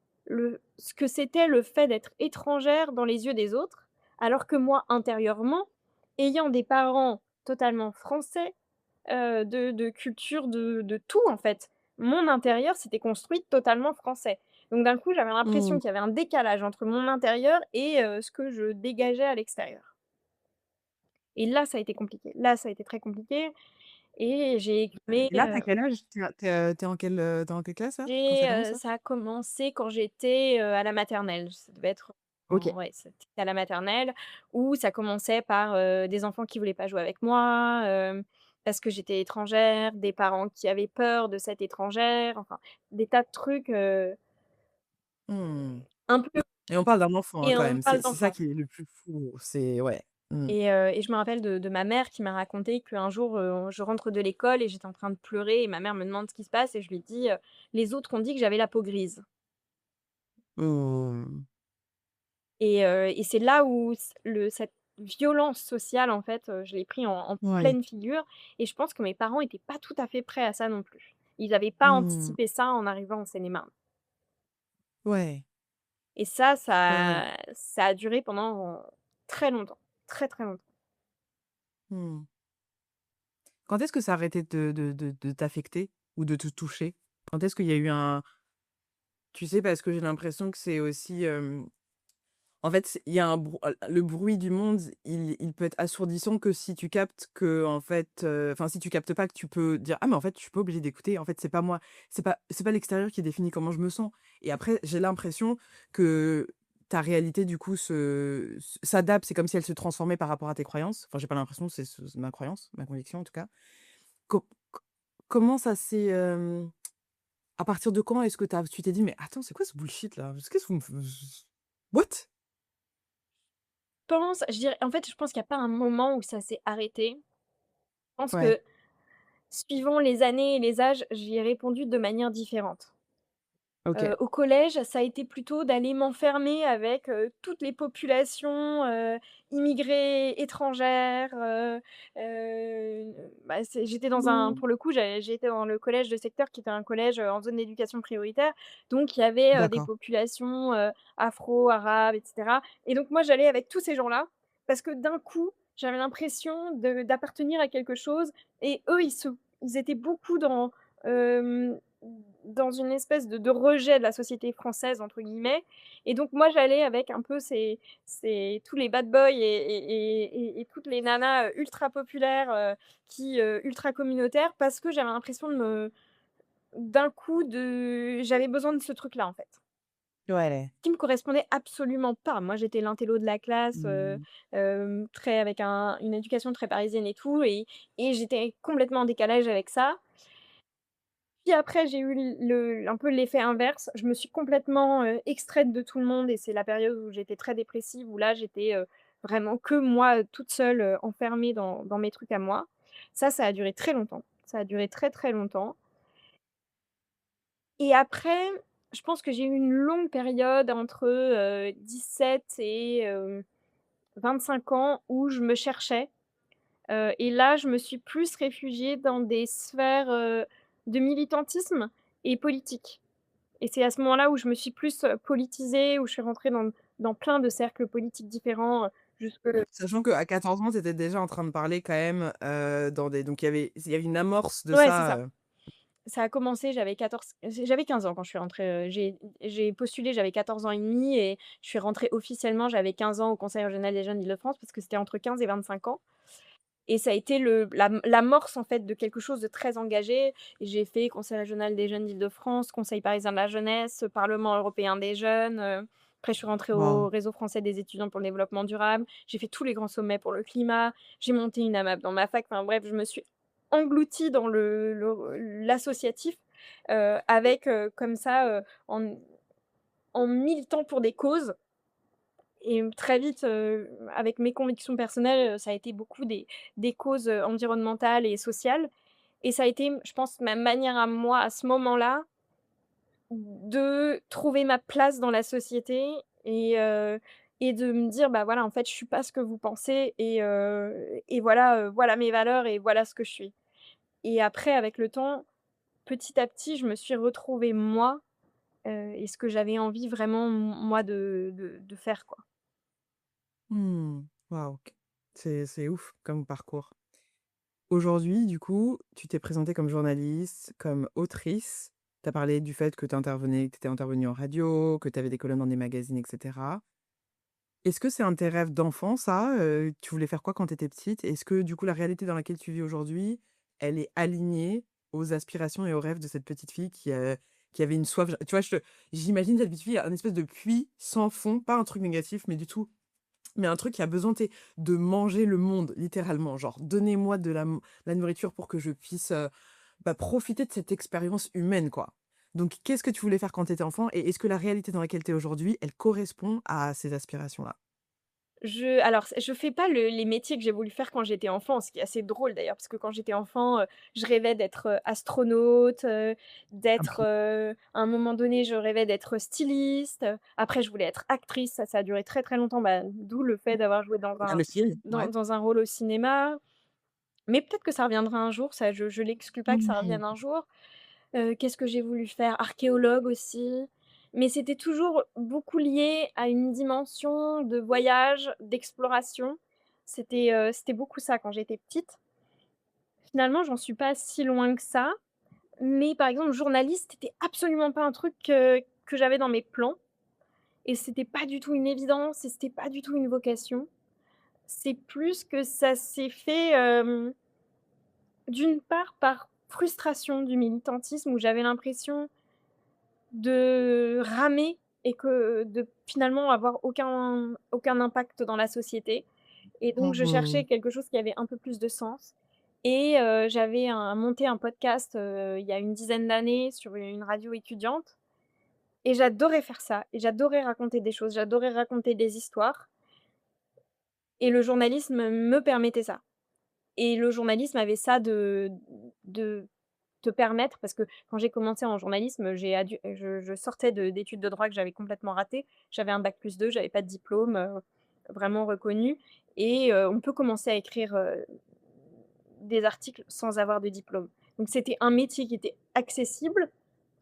ce que c'était le fait d'être étrangère dans les yeux des autres, alors que moi, intérieurement, ayant des parents totalement français, de culture, de tout en fait. Mon intérieur s'était construit totalement français. Donc d'un coup, j'avais l'impression Mmh. qu'il y avait un décalage entre mon intérieur et ce que je dégageais à l'extérieur. Et là, ça a été compliqué. Là, ça a été très compliqué et j'ai écumé, Et là, tu as quel âge? Tu es en quelle classe là, quand ça commence là? ça a commencé quand j'étais, à la maternelle. Ça devait être OK. ouais, c'était à la maternelle où ça commençait par, des enfants qui voulaient pas jouer avec moi, parce que j'étais étrangère, des parents qui avaient peur de cette étrangère, enfin des tas de trucs, Mmh. un peu Et on parle d'un enfant, hein, et quand on même. parle C'est ça d'enfants qui est le plus fou, c'est ouais. Mmh. et je me rappelle de ma mère qui m'a raconté qu'un jour, je rentre de l'école et j'étais en train de pleurer et ma mère me demande ce qui se passe et je lui dis, «Les autres ont dit que j'avais la peau grise». Mmh. Et c'est là où cette violence sociale, en fait, je l'ai pris en Ouais. pleine figure et je pense que mes parents étaient pas tout à fait prêts à ça non plus. Ils avaient pas Mmh. anticipé ça en arrivant en Seine-et-Marne Ouais. et ça, Ouais, ouais. ça a duré pendant très longtemps, très, très longtemps. Mmh. Quand est-ce que ça a arrêté de t'affecter ou de te toucher? Quand est-ce qu'il y a eu un tu sais, parce que j'ai l'impression que c'est aussi, en fait, il y a un brou le bruit du monde, il peut être assourdissant que si tu captes que en fait, enfin, si tu captes pas que tu peux dire: «Ah mais en fait, je suis pas obligé d'écouter. En fait, c'est pas moi, c'est pas l'extérieur qui définit comment je me sens» et après, j'ai l'impression que ta réalité, du coup, s'adapte. C'est comme si elle se transformait par rapport à tes croyances. Enfin, j'ai pas l'impression, c'est ma croyance, ma conviction, en tout cas. Co co comment ça s'est, à partir de quand est-ce que tu t'es dit: «Mais attends, c'est quoi ce bullshit là? Qu'est-ce que vous me f what?» Je dirais en fait, je pense qu'il y a pas un moment où ça s'est arrêté. Je pense Ouais, que suivant les années et les âges, j'y ai répondu de manière différente. OK. Au collège, ça a été plutôt d'aller m'enfermer avec, toutes les populations, immigrées, étrangères, bah, j'étais dans un Mmh. pour le coup, j'ai été dans le collège de secteur qui était un collège, en zone d'éducation prioritaire. Donc il y avait, des D'accord. populations, afro, arabes et cetera et donc moi, j'allais avec tous ces gens-là parce que d'un coup, j'avais l'impression d'appartenir à quelque chose et eux, ils étaient beaucoup hem dans une espèce de «rejet de la société française» entre guillemets et donc moi j'allais avec un peu ces tous les bad boys et toutes les nanas, ultra populaires, ultra communautaires parce que j'avais l'impression de me d'un coup de j'avais besoin de ce truc-là, en fait. Ouais. Qui me correspondait absolument pas. Moi j'étais l'intello de la classe, Mmh. très avec une éducation très parisienne et tout et j'étais complètement en décalage avec ça. Puis après, j'ai eu un peu l'effet inverse. Je me suis complètement, extraite de tout le monde et c'est la période où j'étais très dépressive, où là, j'étais, vraiment que moi, toute seule, enfermée dans mes trucs à moi. Ça a duré très longtemps. Ça a duré très, très longtemps et après, je pense que j'ai eu une longue période entre, 17 et 25 ans où je me cherchais, et là, je me suis plus réfugiée dans des sphères, de militantisme et politique. Et c'est à ce moment-là où je me suis plus, politisée, où je suis rentrée dans plein de cercles politiques différents, jusque Sachant qu'à 14 ans, tu étais déjà en train de parler quand même, dans des donc il y avait une amorce de ouais, c'est ça, ça. Ça a commencé, j'avais 15 ans quand je suis rentrée, j'ai postulé, j'avais 14 ans et demi et je suis rentrée officiellement, j'avais 15 ans au Conseil régional des jeunes d'Île-de-France parce que c'était entre 15 et 25 ans et ça a été l'amorce en fait de quelque chose de très engagé. J'ai fait Conseil régional des jeunes d'Île-de-France, Conseil parisien de la jeunesse, Parlement européen des jeunes, après je suis rentrée waouh. au Réseau français des étudiants pour le développement durable. J'ai fait tous les grands sommets pour le climat, j'ai monté une AMAP dans ma fac, enfin bref, je me suis engloutie dans l'associatif, avec, comme ça, en militant pour des causes et très vite, avec mes convictions personnelles, ça a été beaucoup des causes, environnementales et sociales et ça a été, je pense, ma manière à moi, à ce moment-là, de trouver ma place dans la société et de me dire: «Bah, voilà, en fait, je suis pas ce que vous pensez et voilà, voilà mes valeurs et voilà ce que je suis» et après, avec le temps, petit à petit, je me suis retrouvée moi, et ce que j'avais envie vraiment, moi, de faire, quoi. Mmh. Waouh, OK. C'est ouf comme parcours. Aujourd'hui, du coup, tu t'es présentée comme journaliste, comme autrice. Tu as parlé du fait que tu étais intervenue en radio, que tu avais des colonnes dans des magazines et cetera. Est-ce que c'est un de tes rêves d'enfant ça? Tu voulais faire quoi quand tu étais petite? Est-ce que du coup la réalité dans laquelle tu vis aujourd'hui, elle est alignée aux aspirations et aux rêves de cette petite fille qui avait une soif? Tu vois, j'imagine cette petite fille, un espèce de puits sans fond, pas un truc négatif, mais du tout, mais un truc qui a besoin, tu sais, de manger le monde littéralement. Genre: «Donnez-moi de la nourriture pour que je puisse, bah, profiter de cette expérience humaine, quoi». Donc qu'est-ce que tu voulais faire quand tu étais enfant et est-ce que la réalité dans laquelle tu es aujourd'hui, elle correspond à ces aspirations-là? Je fais pas les métiers que j'ai voulu faire quand j'étais enfant, ce qui est assez drôle d'ailleurs, parce que quand j'étais enfant, je rêvais d'être, astronaute, Ah d'être, bon? à un moment donné, je rêvais d'être styliste, après je voulais être actrice, ça a duré très, très longtemps, bah, d'où le fait d'avoir joué Ah le film, ouais. dans un rôle au cinéma. Mais peut-être que ça reviendra un jour, ça je l'exclus pas que ça Mmh. revienne un jour. Qu'est-ce que j'ai voulu faire? Archéologue aussi, mais c'était toujours beaucoup lié à une dimension de voyage, d'exploration. C'était beaucoup ça quand j'étais petite. Finalement, j'en suis pas si loin que ça, mais par exemple, journaliste, c'était absolument pas un truc, que j'avais dans mes plans et c'était pas du tout une évidence et c'était pas du tout une vocation. C'est plus que ça s'est fait, d'une part par frustration du militantisme où j'avais l'impression de ramer et que de finalement avoir aucun impact dans la société et donc je Mmh. cherchais quelque chose qui avait un peu plus de sens et j'avais monté un podcast, il y a une dizaine d'années sur une radio étudiante et j'adorais faire ça et j'adorais raconter des choses, j'adorais raconter des histoires et le journalisme me permettait ça et le journalisme avait ça de te permettre parce que quand j'ai commencé en journalisme, je sortais d'études de droit que j'avais complètement ratées. J'avais un bac+2, j'avais pas de diplôme, vraiment reconnu et on peut commencer à écrire, des articles sans avoir de diplôme. Donc c'était un métier qui était accessible,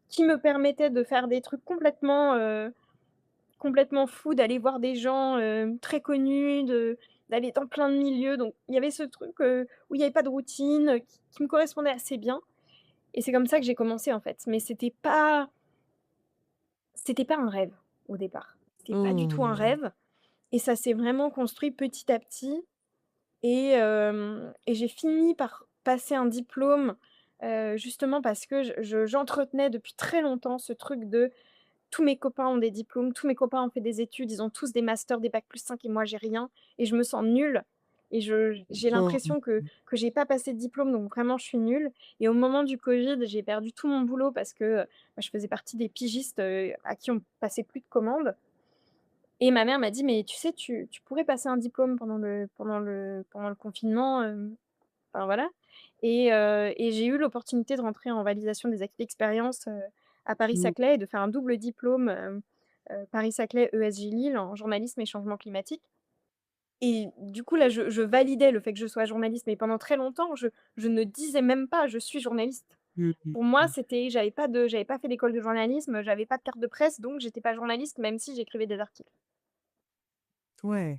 qui me permettait de faire des trucs complètement fous, d'aller voir des gens, très connus, d'aller dans plein de milieux. Donc il y avait ce truc, où il y avait pas de routine, qui me correspondait assez bien et c'est comme ça que j'ai commencé, en fait. Mais c'était pas un rêve, au départ. C'était pas du tout un Mmh. rêve et ça s'est vraiment construit petit à petit et j'ai fini par passer un diplôme, justement parce que j'entretenais depuis très longtemps ce truc de: «Tous mes copains ont des diplômes, tous mes copains ont fait des études, ils ont tous des masters, des bac+5 et moi j'ai rien et je me sens nulle et j'ai Mmh. l'impression que j'ai pas passé de diplôme donc vraiment je suis nulle» et au moment du covid, j'ai perdu tout mon boulot parce que, bah, je faisais partie des pigistes, à qui on passait plus de commandes et ma mère m'a dit: «Mais tu sais, tu pourrais passer un diplôme pendant le confinement, enfin voilà» et j'ai eu l'opportunité de rentrer en validation des acquis d'expérience, à Mmh. Paris-Saclay et de faire un double diplôme, Paris-Saclay ESJ Lille en journalisme et changement climatique et du coup là, je validais le fait que je sois journaliste, mais pendant très longtemps, je ne disais même pas: «Je suis journaliste». Mmh mh. Pour moi, Mmh. c'était j'avais pas fait d'école de journalisme, j'avais pas de carte de presse, donc j'étais pas journaliste même si j'écrivais des articles. Ouais.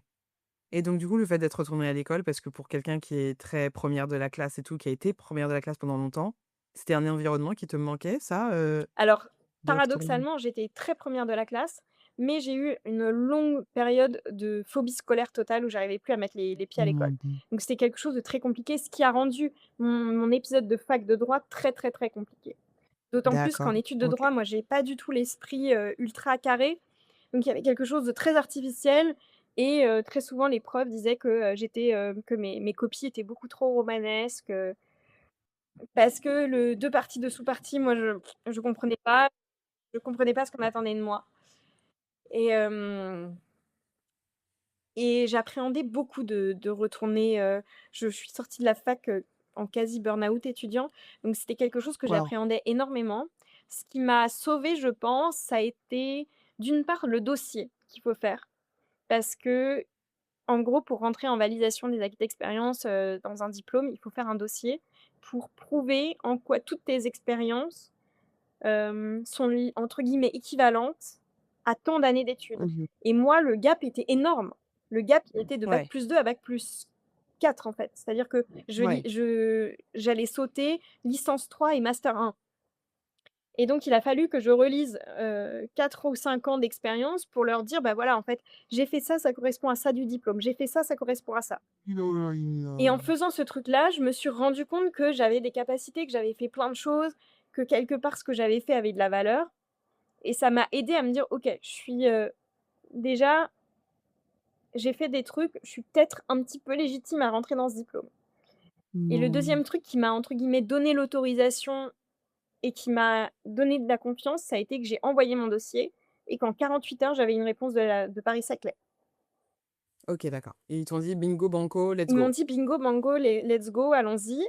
Et donc du coup, le fait d'être retournée à l'école, parce que pour quelqu'un qui est très première de la classe et tout, qui a été première de la classe pendant longtemps, c'était un environnement qui te manquait ça, Alors, de retourner? paradoxalement, j'étais très première de la classe, mais j'ai eu une longue période de phobie scolaire totale où j'arrivais plus à mettre les pieds à l'école. Mmh mh. Donc c'était quelque chose de très compliqué, ce qui a rendu mon épisode de fac de droit très, très, très compliqué. D'autant plus qu'en D'accord, études de OK. droit, moi, j'ai pas du tout l'esprit, ultra carré, donc il y avait quelque chose de très artificiel et très souvent les profs disaient que mes copies étaient beaucoup trop romanesques, parce que le 2 parties de sous-parties, moi je comprenais pas ce qu'on attendait de moi et j'appréhendais beaucoup de retourner, je suis sortie de la fac, en quasi burn-out étudiant, donc c'était quelque chose que Waouh! j'appréhendais énormément. Ce qui m'a sauvée, je pense, ça a été d'une part le dossier qu'il faut faire parce qu'en gros, pour rentrer en validation des acquis d'expérience, dans un diplôme, il faut faire un dossier pour prouver en quoi toutes tes expériences sont li entre guillemets «équivalentes» à tant d'années d'études Mmh mh. et moi, le gap était énorme. Le gap, il était de Ouais, bac+2 à bac+4 en fait. C'est-à-dire que ouais. j'allais sauter licence 3 et master 1 et donc il a fallu que je relise, 4 ou 5 ans d'expérience pour leur dire: «Bah, voilà, en fait, j'ai fait ça, ça correspond à ça du diplôme. J'ai fait ça, ça correspond à ça» et en faisant ce truc-là, je me suis rendu compte que j'avais des capacités, que j'avais fait plein de choses, que quelque part ce que j'avais fait avait de la valeur et ça m'a aidée à me dire: «OK, déjà, j'ai fait des trucs, je suis peut-être un petit peu légitime à rentrer dans ce diplôme» et le Mmh. deuxième truc qui m'a, entre guillemets, «donné l'autorisation» et qui m'a donné de la confiance, ça a été que j'ai envoyé mon dossier et qu'en 48 heures, j'avais une réponse de Paris-Saclay. OK, d'accord et ils t'ont dit: «Bingo banco, let's Ils m'ont go». dit: «Bingo, bango, let's go, allons-y».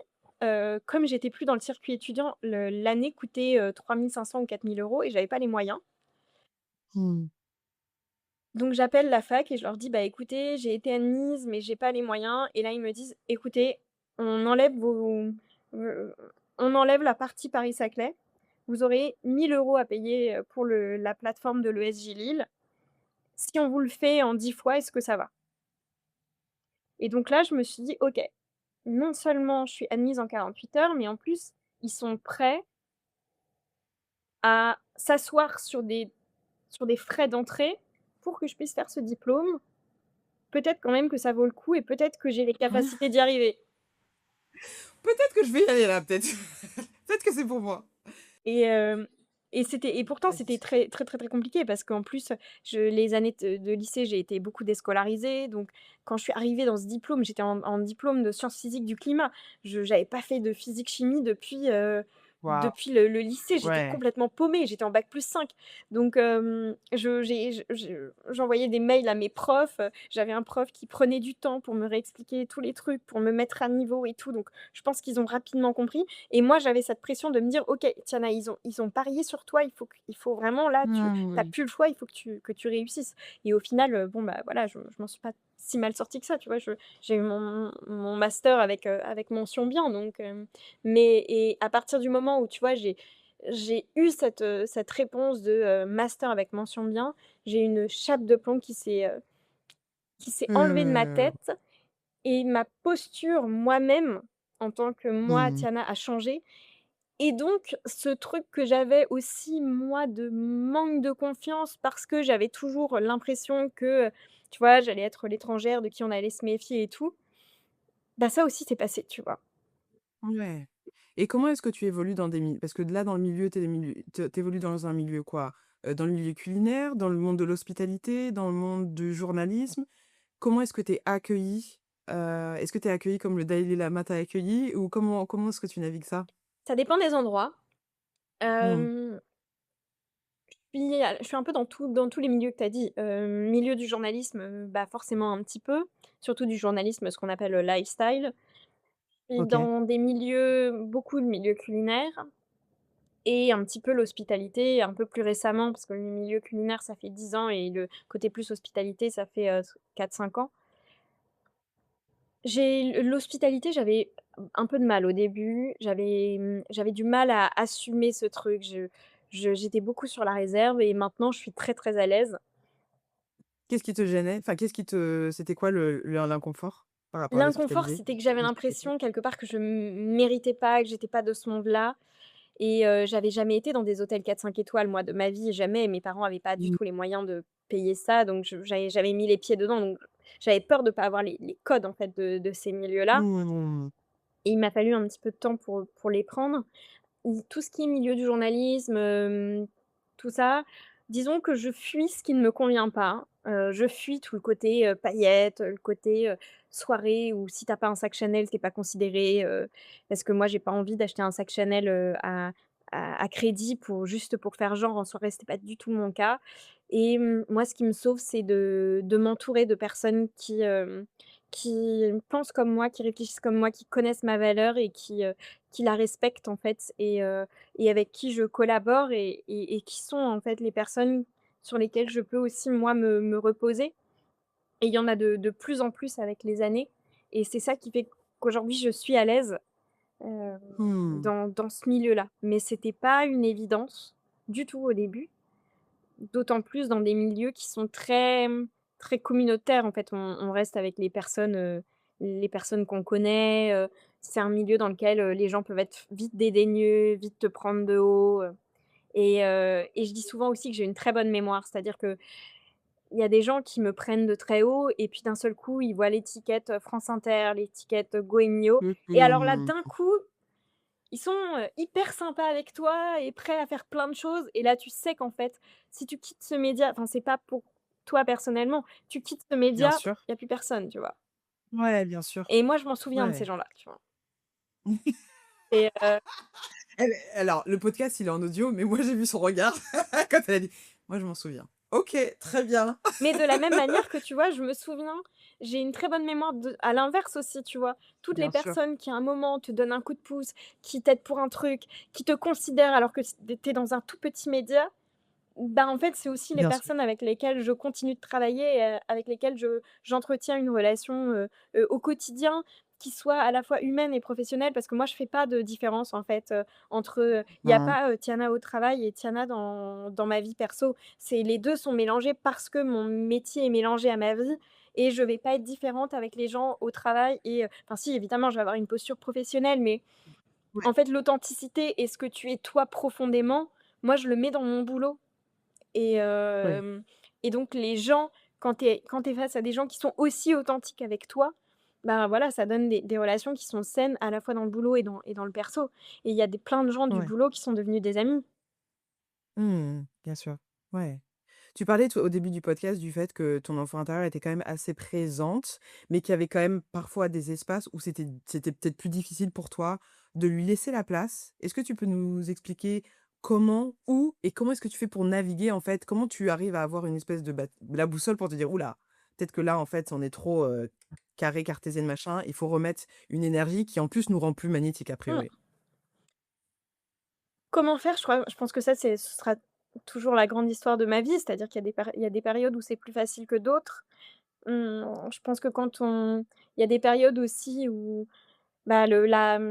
Comme j'étais plus dans le circuit étudiant, l'année coûtait, 3 500 ou 4 000 € et j'avais pas les moyens. Mmh. Donc j'appelle la fac et je leur dis: «Bah, écoutez, j'ai été admise, mais j'ai pas les moyens» et là, ils me disent: «Écoutez, on enlève heu, on enlève la partie Paris-Saclay. Vous aurez 1 000 € à payer, pour la plateforme de l'ESJ Lille. Si on vous le fait en 10 fois, est-ce que ça va?» Et donc là, je me suis dit: «OK, non seulement je suis admise en 48 heures, mais en plus, ils sont prêts à s'asseoir sur des frais d'entrée pour que je puisse faire ce diplôme. Peut-être quand même que ça vaut le coup et peut-être que j'ai les capacités d'y arriver». Peut-être que je vais y aller là, peut-être. Peut-être que c'est pour moi. Et et pourtant c'était Vas-y. très, très, très, très compliqué parce qu'en plus, les années de lycée, j'ai été beaucoup déscolarisée, donc quand je suis arrivée dans ce diplôme, j'étais en diplôme de sciences physiques du climat. J'avais pas fait de physique-chimie Waouh, depuis le lycée, j'étais ouais. complètement paumée, j'étais en bac+5. Donc j'envoyais des mails à mes profs, j'avais un prof qui prenait du temps pour me réexpliquer tous les trucs, pour me mettre à niveau et tout, donc je pense qu'ils ont rapidement compris. Et moi, j'avais cette pression de me dire: «OK, Tiana, ils ont parié sur toi, il faut vraiment là, tu Mmh, as oui. plus le choix, il faut que tu réussisses». Et au final, bon, bah, voilà, je m'en suis pas si mal sortie que ça, tu vois? J'ai eu mon master avec mention bien, donc mais et à partir du moment où, tu vois, j'ai eu cette réponse de, master avec mention bien, j'ai une chape de plomb qui s'est enlevée de ma Heu, tête et ma posture moi-même, en tant que moi, mmh. Tiana, a changé. Et donc ce truc que j'avais aussi moi de manque de confiance parce que j'avais toujours l'impression que, tu vois, j'allais être l'étrangère de qui on allait se méfier et tout, bah, ça aussi c'est passé, tu vois? Ouais et comment est-ce que tu évolues dans des parce que là, dans le milieu, tu évolues dans un milieu quoi? Dans le milieu culinaire, dans le monde de l'hospitalité, dans le monde du journalisme? Comment est-ce que tu es accueillie? Est-ce que tu es accueillie comme le Dalai Lama t'a accueillie ou comment est-ce que tu navigues ça? Ça dépend des endroits. Mmh. Hem, je suis un peu dans tous les milieux que tu as dit. Milieu du journalisme, bah, forcément un petit peu, surtout du journalisme, ce qu'on appelle, lifestyle. Et OK. dans des milieux beaucoup de milieux culinaires. Et un petit peu l'hospitalité, un peu plus récemment, parce que le milieu culinaire, ça fait 10 ans et le côté plus hospitalité, ça fait, 4-5 ans. L'hospitalité, j'avais un peu de mal au début, j'avais du mal à assumer ce truc. J'étais beaucoup sur la réserve et maintenant je suis très, très à l'aise. Qu'est-ce qui te gênait? Enfin, qu'est-ce qui te c'était quoi l'inconfort par rapport à L'inconfort, l'hospitalité c'était que j'avais l'hospitalité? l'impression quelque part que je méritais pas, que j'étais pas de ce monde-là. Et j'avais jamais été dans des hôtels 4-5 étoiles, moi, de ma vie, jamais. Mes parents avaient pas du Mmh. tout les moyens de payer ça, donc j'avais mis les pieds dedans, donc j'avais peur de pas avoir les codes, en fait, de ces milieux-là Mmh. et il m'a fallu un petit peu de temps pour les prendre. Tout ce qui est milieu du journalisme, tout ça, disons que je fuis ce qui ne me convient pas. Je fuis tout le côté, paillettes, le côté, soirée où si tu as pas un sac Chanel, tu es pas considéré, parce que moi j'ai pas envie d'acheter un sac Chanel, à crédit pour faire genre en soirée, c'était pas du tout mon cas. Et moi ce qui me sauve, c'est de m'entourer de personnes qui pensent comme moi, qui réfléchissent comme moi, qui connaissent ma valeur et qui la respectent en fait et avec qui je collabore et qui sont en fait les personnes sur lesquelles je peux aussi moi me reposer. Et il y en a de plus en plus avec les années et c'est ça qui fait qu'aujourd'hui je suis à l'aise, Mmh. dans ce milieu-là. Mais c'était pas une évidence du tout au début, d'autant plus dans des milieux qui sont très, très communautaires en fait. On reste avec les personnes qu'on connaît, c'est un milieu dans lequel, les gens peuvent être vite dédaigneux, vite te prendre de haut, et je dis souvent aussi que j'ai une très bonne mémoire. C'est-à-dire qu'il y a des gens qui me prennent de très haut et puis d'un seul coup, ils voient l'étiquette, France Inter, l'étiquette, Goemio Mmh et alors là, mh. d'un coup, ils sont, hyper sympas avec toi et prêts à faire plein de choses et là, tu sais qu'en fait, si tu quittes ce média, enfin, c'est pas pour toi personnellement, tu quittes ce Bien média, sûr. il y a plus personne, tu vois? Ouais, bien sûr. Et moi, je m'en souviens de ces Ouais. gens-là, tu vois? Et Alors le podcast, il est en audio, mais moi j'ai vu son regard quand elle a dit: «Moi je m'en souviens». OK, très bien. Mais de la même manière que, tu vois, je me souviens, j'ai une très bonne mémoire de à l'inverse aussi, tu vois? Toutes les Bien sûr. personnes qui, à un moment, te donnent un coup de pouce, qui t'aident pour un truc, qui te considèrent alors que tu es dans un tout petit média, bah, en fait, c'est aussi les Bien sûr. personnes avec lesquelles je continue de travailler et avec lesquelles j'entretiens une relation, au quotidien, qui soit à la fois humaine et professionnelle. Parce que moi, je fais pas de différence, en fait, entre, il y a Mmh. pas, Tiana au travail et Tiana dans ma vie perso. C'est les 2 sont mélangés parce que mon métier est mélangé à ma vie et je vais pas être différente avec les gens au travail et enfin si, évidemment, je vais avoir une posture professionnelle, mais Ouais, en fait, l'authenticité et ce que tu es toi profondément, moi, je le mets dans mon boulot. Et ouais, et donc les gens, quand tu es face à des gens qui sont aussi authentiques avec toi, ben, voilà, ça donne des relations qui sont saines à la fois dans le boulot et dans le perso. Et il y a des plein de gens du ouais. boulot qui sont devenus des amis. Mmh, bien sûr. Ouais. Tu parlais au début du podcast du fait que ton enfant intérieur était quand même assez présente, mais qu'il y avait quand même parfois des espaces où c'était peut-être plus difficile pour toi de lui laisser la place. Est-ce que tu peux nous expliquer comment, où et comment est-ce que tu fais pour naviguer en fait? Comment tu arrives à avoir une espèce de la boussole pour te dire: «Ouh là, peut-être que là en fait on est trop, carré, cartésienne, machin, il faut remettre une énergie qui en plus nous rend plus magnétiques a Mmh. priori». Comment faire? Je pense que ça, ce sera toujours la grande histoire de ma vie, c'est-à-dire qu'il y a il y a des périodes où c'est plus facile que d'autres. Je pense que il y a des périodes aussi où bah,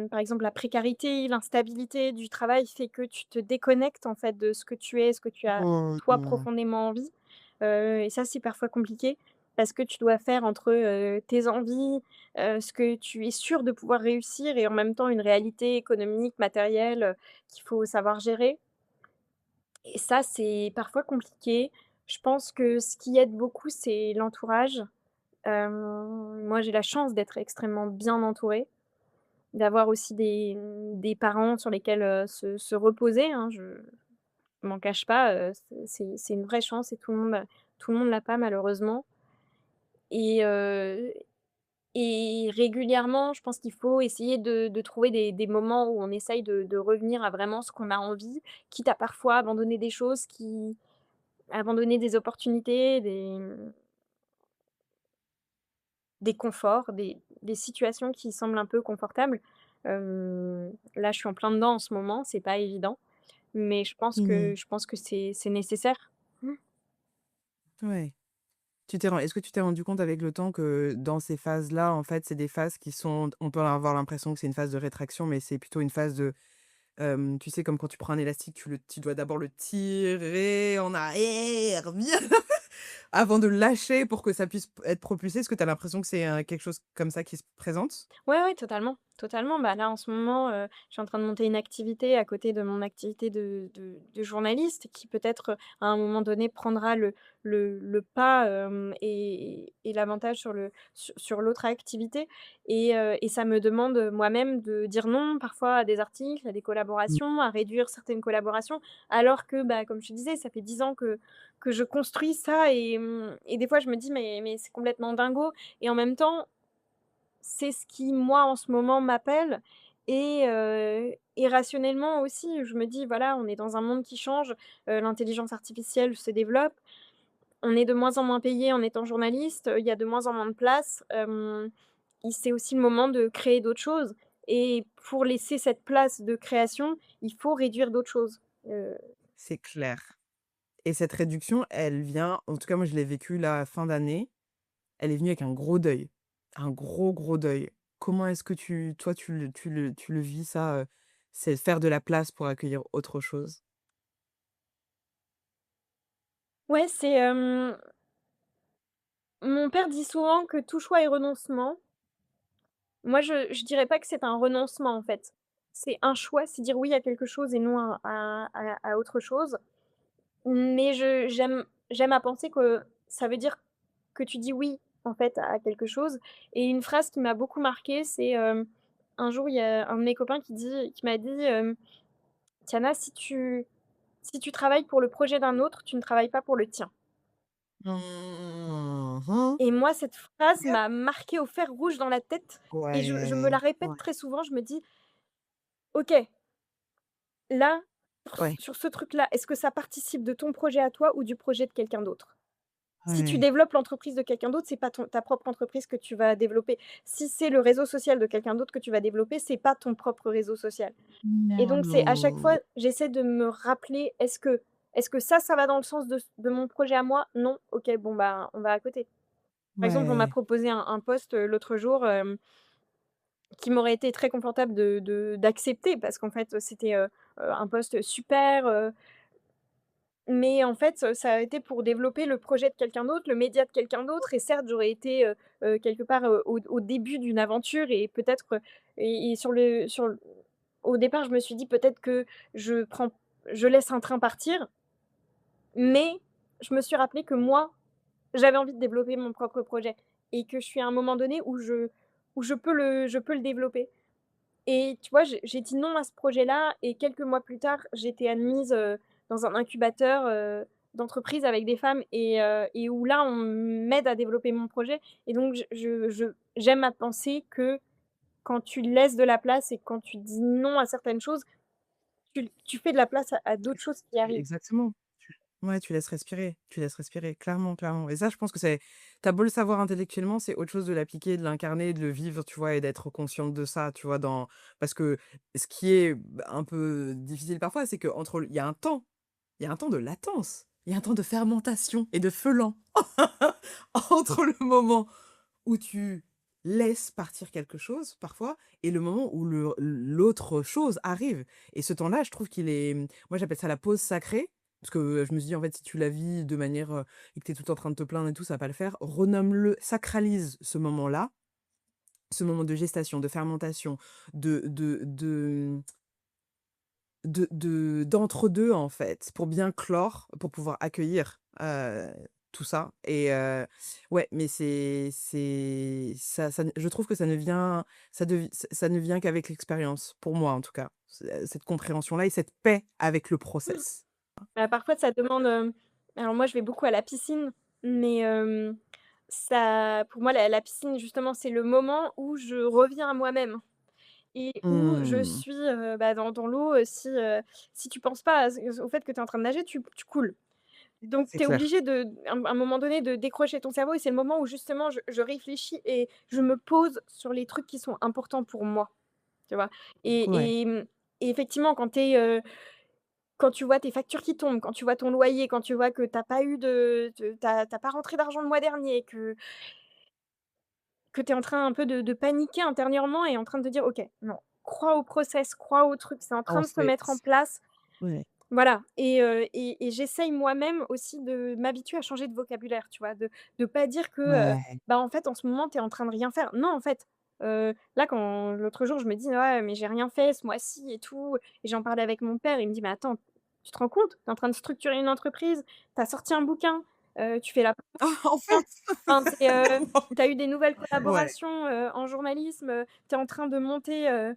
par exemple, la précarité, l'instabilité du travail fait que tu te déconnectes, en fait, de ce que tu es, ce que tu as, toi, Mmh. profondément envie. Et ça, c'est parfois compliqué parce que tu dois faire entre, tes envies, ce que tu es sûr de pouvoir réussir et en même temps une réalité économique, matérielle, qu'il faut savoir gérer et ça, c'est parfois compliqué. Je pense que ce qui aide beaucoup, c'est l'entourage. Moi, j'ai la chance d'être extrêmement bien entourée. D'avoir aussi des parents sur lesquels, se reposer, hein, je m'en cache pas, c'est une vraie chance et tout le monde l'a pas malheureusement et régulièrement, je pense qu'il faut essayer de trouver des moments où on essaye de revenir à vraiment ce qu'on a envie, quitte à parfois abandonner des choses abandonner des opportunités, des conforts, des situations qui semblent un peu confortables. Là, je suis en plein dedans en ce moment, c'est pas évident. Mais Mmh. je pense que c'est nécessaire. Mmh. Ouais. Est-ce que tu t'es rendu compte avec le temps que dans ces phases-là, en fait, c'est des phases qui sont on peut avoir l'impression que c'est une phase de rétraction, mais c'est plutôt une phase de, tu sais, comme quand tu prends un élastique, tu dois d'abord le tirer en arrière bien avant de le lâcher pour que ça puisse être propulsé. Est-ce que tu as l'impression que c'est, quelque chose comme ça qui se présente? Ouais, ouais, totalement, totalement. Bah, là, en ce moment, je suis en train de monter une activité à côté de mon activité de journaliste qui peut-être, à un moment donné prendra le pas, et l'avantage sur l'autre activité et ça me demande, moi-même de dire non parfois à des articles, à des Mmh. collaborations, à réduire certaines collaborations. Alors que, bah, comme je te disais, ça fait 10 ans que je construis ça et des fois je me dis: «Mais c'est complètement dingo» et en même temps c'est ce qui, moi, en ce moment, m'appelle et rationnellement aussi, je me dis: «Voilà, on est dans un monde qui change, l'intelligence artificielle se développe, on est de moins en moins payé en étant journaliste, il y a de moins en moins de place, et c'est aussi le moment de créer d'autres choses et pour laisser cette place de création, il faut réduire d'autres choses». C'est clair et cette réduction, elle vient en tout cas, moi, je l'ai vécu là, fin d'année, elle est venue avec un gros deuil, un gros, gros deuil. Comment est-ce que tu le vis ça, c'est faire de la place pour accueillir autre chose? Ouais, mon père dit souvent que tout choix est renoncement. Moi, je dirais pas que c'est un renoncement, en fait. C'est un choix, c'est dire oui à quelque chose et non à autre chose. Mais j'aime à penser que ça veut dire que tu dis oui, en fait, à quelque chose et une phrase qui m'a beaucoup marquée, c'est, un jour, il y a un de mes copains qui m'a dit, «Tiana, si tu travailles pour le projet d'un autre, tu ne travailles pas pour le tien». Mmh. Et moi, cette phrase Yep. m'a marquée au fer rouge dans la tête et je me la Ouais, répète ouais. très souvent. Je me dis: «OK, là, Ouais, sur ce truc-là, est-ce que ça participe de ton projet à toi ou du projet de quelqu'un d'autre? Si tu ouais. développes l'entreprise de quelqu'un d'autre, c'est pas ta propre entreprise que tu vas développer. Si c'est le réseau social de quelqu'un d'autre que tu vas développer, c'est pas ton propre réseau social. Et donc c'est à chaque fois, Non. j'essaie de me rappeler, est-ce que ça va dans le sens de mon projet à moi? Non? OK, bon, bah, on va à côté. Par exemple, on m'a Ouais. proposé un poste, l'autre jour, qui m'aurait été très confortable d'accepter parce qu'en fait, c'était, un poste super, mais en fait, ça a été pour développer le projet de quelqu'un d'autre, le média de quelqu'un d'autre et certes, j'aurais été, quelque part, au début d'une aventure et peut-être, et au départ, je me suis dit: «Peut-être que je laisse un train partir», mais je me suis rappelé que moi, j'avais envie de développer mon propre projet et que je suis à un moment donné où je peux le développer. Et tu vois, j'ai dit non à ce projet-là et quelques mois plus tard, j'ai été admise, dans un incubateur, d'entreprise avec des femmes et où là, on m'aide à développer mon projet et donc j'aime à penser que quand tu laisses de la place et quand tu dis non à certaines choses, tu fais de la place à d'autres choses qui arrivent. Exactement. Ouais, tu laisses respirer, clairement, clairement et ça, je pense que c'est tu beau le savoir intellectuellement, c'est autre chose de l'appliquer, de l'incarner, de le vivre, tu vois? Et d'être consciente de ça, tu vois? Parce que ce qui est, un peu difficile parfois, c'est qu'entre il y a un temps, il y a un temps de latence, il y a un temps de fermentation et de feu lent entre le moment où tu laisses partir quelque chose parfois et le moment où l'autre chose arrive et ce temps-là, je trouve qu'il est, moi j'appelle ça la pause sacrée parce que, je me suis dit: «En fait, si tu la vis de manière, et que tu es tout le temps en train de te plaindre et tout, ça va pas le faire». Renomme-le, sacralise ce moment-là, ce moment de gestation, de fermentation, d'entre-deux, en fait, pour bien clore, pour pouvoir accueillir, tout ça et ouais, mais c'est ça ne je trouve que ça ne vient qu'avec l'expérience, pour moi en tout cas. Cette compréhension-là et cette paix avec le process. Parfois ça demande, alors moi je vais beaucoup à la piscine, mais ça pour moi la piscine justement c'est le moment où je reviens à moi-même et où je Mmh. suis, bah, dans l'eau, si tu penses pas au fait que tu es en train de nager, tu coules. Donc C'est tu es clair. obligé à un moment donné de décrocher ton cerveau et c'est le moment où justement je réfléchis et je me pose sur les trucs qui sont importants pour moi, tu vois? Ouais. Et effectivement quand tu vois tes factures qui tombent, quand tu vois ton loyer, quand tu vois que tu as pas eu de te tu as pas rentré d'argent le mois dernier, que tu es en train un peu de paniquer intérieurement et en train de te dire: «OK, non, crois au process, crois au truc, c'est en train Oh, de se mettre en place». ouais. Voilà et j'essaye moi-même aussi de m'habituer à changer de vocabulaire, tu vois? De pas dire que, Ouais. bah, en fait, en ce moment, tu es en train de rien faire. Non, en fait, là, quand l'autre jour, je me dis: «Ouais, mais j'ai rien fait ce mois-ci et tout» et j'en parlais avec mon père, il me dit: «Mais attends, tu te rends compte? Tu es en train de structurer une entreprise, tu as sorti un bouquin, tu fais la Ah, en promotion, fait! enfin, tu as eu des nouvelles Ouais. collaborations, en journalisme, tu es en train de monter,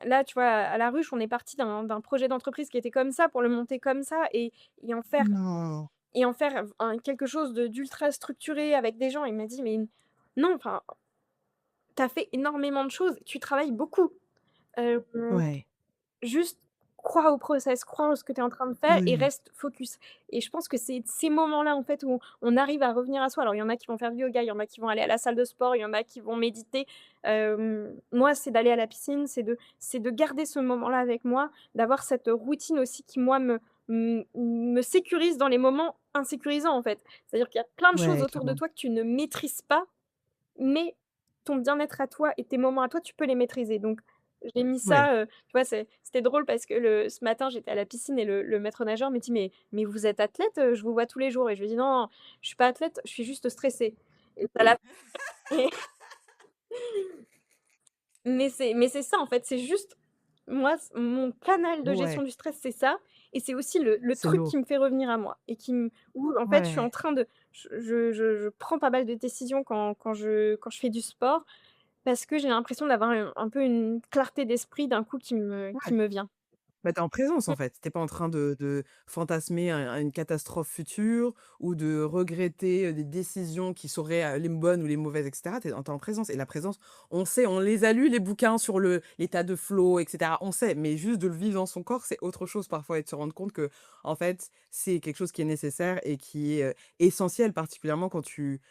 là, tu vois, à la ruche, on est parti d'un projet d'entreprise qui était comme ça, pour le monter comme ça et en faire Non. quelque chose d'ultra structuré avec des gens». Il m'a dit: «Mais non, enfin, tu as fait énormément de choses, tu travailles beaucoup, hem, Ouais. juste crois au process, crois en ce que tu es en train de faire et Oui. reste focus». Et je pense que c'est ces moments-là, en fait, où on arrive à revenir à soi. Alors, il y en a qui vont faire du yoga, il y en a qui vont aller à la salle de sport, il y en a qui vont méditer. Moi, c'est d'aller à la piscine, c'est de garder ce moment-là avec moi, d'avoir cette routine aussi qui, moi, me sécurise dans les moments insécurisants, en fait. C'est-à-dire qu'il y a plein de choses Ouais, autour de clairement. toi que tu ne maîtrises pas, mais ton bien-être à toi et tes moments à toi, tu peux les maîtriser. Donc j'ai mis Ouais. ça, tu vois, c'était drôle parce que ce matin, j'étais à la piscine et le maître nageur me dit: «Mais vous êtes athlète? Je vous vois tous les jours» et je lui dis: «Non, je suis pas athlète, je suis juste stressée» et ça l'a et mais c'est ça, en fait, c'est juste moi, mon canal de gestion Ouais. du stress, c'est ça et c'est aussi le C'est truc l'eau. qui me fait revenir à moi et où en fait, je suis en Ouais. train de je prends pas mal de décisions quand je fais du sport parce que j'ai l'impression d'avoir un peu une clarté d'esprit d'un coup qui me Ouais. vient. Bah, tu es en présence, Mmh. en fait. Tu es pas en train de fantasmer une catastrophe future ou de regretter, des décisions qui seraient, les bonnes ou les mauvaises et cetera. Tu es en présence et la présence, on sait, on les a lus les bouquins sur l'état de flow et cetera, on sait, mais juste de le vivre dans son corps, c'est autre chose parfois et de se rendre compte que en fait, c'est quelque chose qui est nécessaire et qui est, essentiel, particulièrement quand tu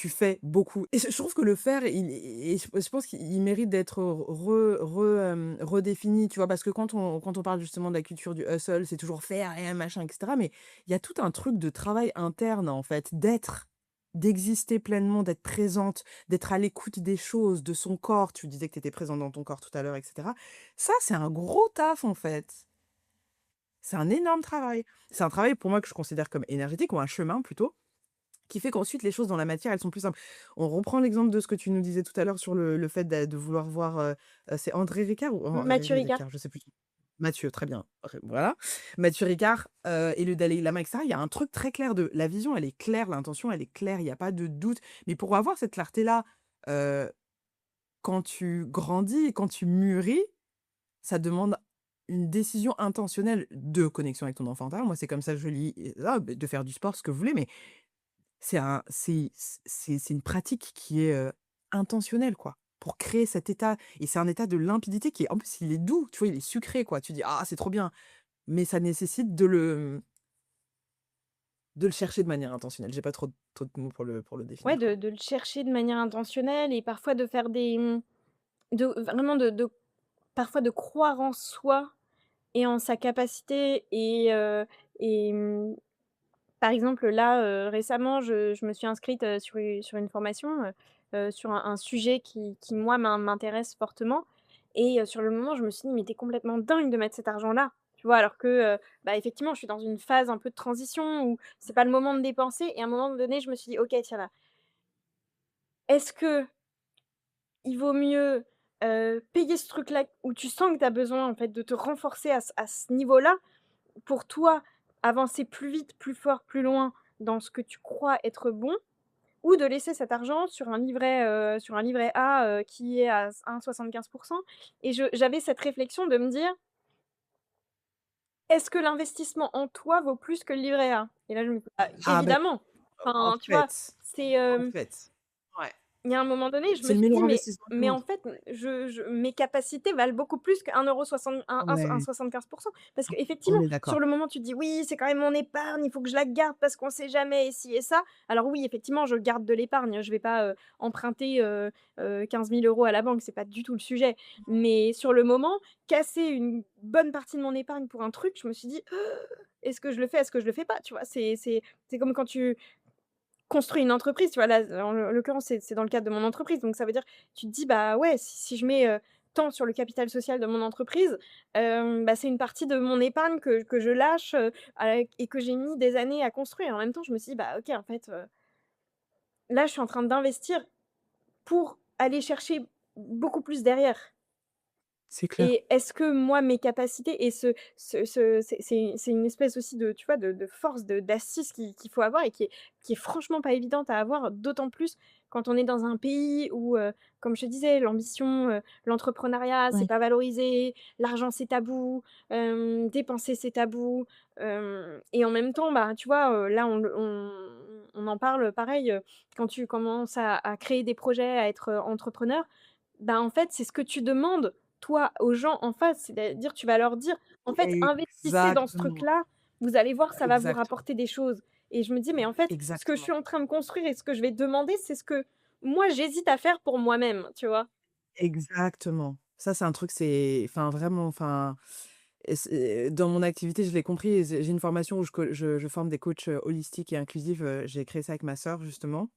fais beaucoup et je trouve que le faire, il et je pense qu'il mérite d'être redéfini, tu vois? Parce que quand on parle justement de la culture du hustle, c'est toujours faire et machin et cetera, mais il y a tout un truc de travail interne, en fait, d'exister pleinement, d'être présente, d'être à l'écoute des choses, de son corps. Tu disais que tu étais présente dans ton corps tout à l'heure et cetera. Ça, c'est un gros taf, en fait. C'est un énorme travail. C'est un travail pour moi que je considère comme énergétique ou un chemin plutôt qui fait qu'ensuite les choses dans la matière, elles sont plus simples. On reprend l'exemple de ce que tu nous disais tout à l'heure sur le fait de vouloir voir, c'est André Ricard ou Mathieu Henri Ricard. Ricard? Je sais plus. Mathieu, très bien, voilà. Mathieu Ricard, et le Dalai Lama et cetera, il y a un truc très clair de la vision, elle est claire, l'intention, elle est claire, il y a pas de doute. Mais pour avoir cette clarté-là, heu, quand tu grandis et quand tu mûris, ça demande une décision intentionnelle de connexion avec ton enfant intérieur. Moi, c'est comme ça que je lis, de faire du sport, ce que vous voulez, mais c'est une pratique qui est, intentionnelle, quoi, pour créer cet état et c'est un état de limpidité qui est en plus, il est doux, tu vois? Il est sucré, quoi. Tu dis: «Ah, c'est trop bien!» mais ça nécessite de le chercher de manière intentionnelle. J'ai pas trop de mots pour le Ouais, définir, de quoi. le chercher de manière intentionnelle et parfois de faire de vraiment de parfois de croire en soi et en sa capacité et par exemple, là, récemment, je me suis inscrite, sur une formation, sur un sujet qui moi m'intéresse fortement et sur le moment, je me suis dit: «Mais tu es complètement dingue de mettre cet argent-là», tu vois? Alors que, bah, effectivement, je suis dans une phase un peu de transition où c'est pas le moment de dépenser et à un moment donné, je me suis dit: «OK, tiens là, est-ce qu'il vaut mieux, payer ce truc-là où tu sens que tu as besoin, en fait, de te renforcer à ce niveau-là, pour toi avancer plus vite, plus fort, plus loin dans ce que tu crois être bon ou de laisser cet argent sur un livret A, qui est à 1,75 et j'avais cette réflexion de me dire: «Est-ce que l'investissement en toi vaut plus que le livret A?» et là je me dis: «Bah, Ah bah, évidemment!» en enfin, tu vois? fait, C'est, en fait, ouais, il y a un moment donné, je me c'est le suis meilleur dit: investissement du mais monde. en fait, je mes capacités valent beaucoup plus qu'1 € un Ouais, 75 parce on qu'effectivement, est sur d'accord. le moment, tu te dis: «Oui, c'est quand même mon épargne, il faut que je la garde parce qu'on sait jamais et ci et ça». Alors oui, effectivement, je garde de l'épargne, je vais pas, emprunter, 15 000 € à la banque, c'est pas du tout le sujet. Mais sur le moment, casser une bonne partie de mon épargne pour un truc, je me suis dit: «Est-ce que je le fais? Est-ce que je le fais pas?» tu vois? C'est comme quand tu construis une entreprise, tu vois? Là, en l'occurrence, c'est dans le cadre de mon entreprise, donc ça veut dire tu te dis: «Bah, ouais, si je mets, tant sur le capital social de mon entreprise, bah, c'est une partie de mon épargne que je lâche, et que j'ai mis des années à construire». En même temps, je me suis dit: «Bah, OK, en fait, là, je suis en train d'investir pour aller chercher beaucoup plus derrière». C'est clair. Et est-ce que moi, mes capacités et c'est une espèce aussi de, tu vois, de force, d'assise qu'il faut avoir et qui est franchement pas évidente à avoir, d'autant plus quand on est dans un pays où, comme je te disais, l'ambition, l'entrepreneuriat, c'est Ouais. pas valorisé, l'argent, c'est tabou, dépenser, c'est tabou, et en même temps, bah, tu vois, là, on en parle pareil, quand tu commences à créer des projets, à être, entrepreneur, bah, en fait, c'est ce que tu demandes toi, aux gens en face, c'est-à-dire tu vas leur dire: «En fait, investissez dans ce Exactement, truc-là, vous allez voir, ça va vous exactement, rapporter des choses» et je me dis: «Mais en fait, ce que je suis exactement. en train de construire et ce que je vais demander, c'est ce que moi j'hésite à faire pour moi-même», tu vois? Exactement. Ça, c'est un truc, c'est enfin, vraiment, enfin et c'est dans mon activité, je l'ai compris et j'ai une formation où je forme des coachs, holistiques et inclusifs, j'ai créé ça avec ma sœur, justement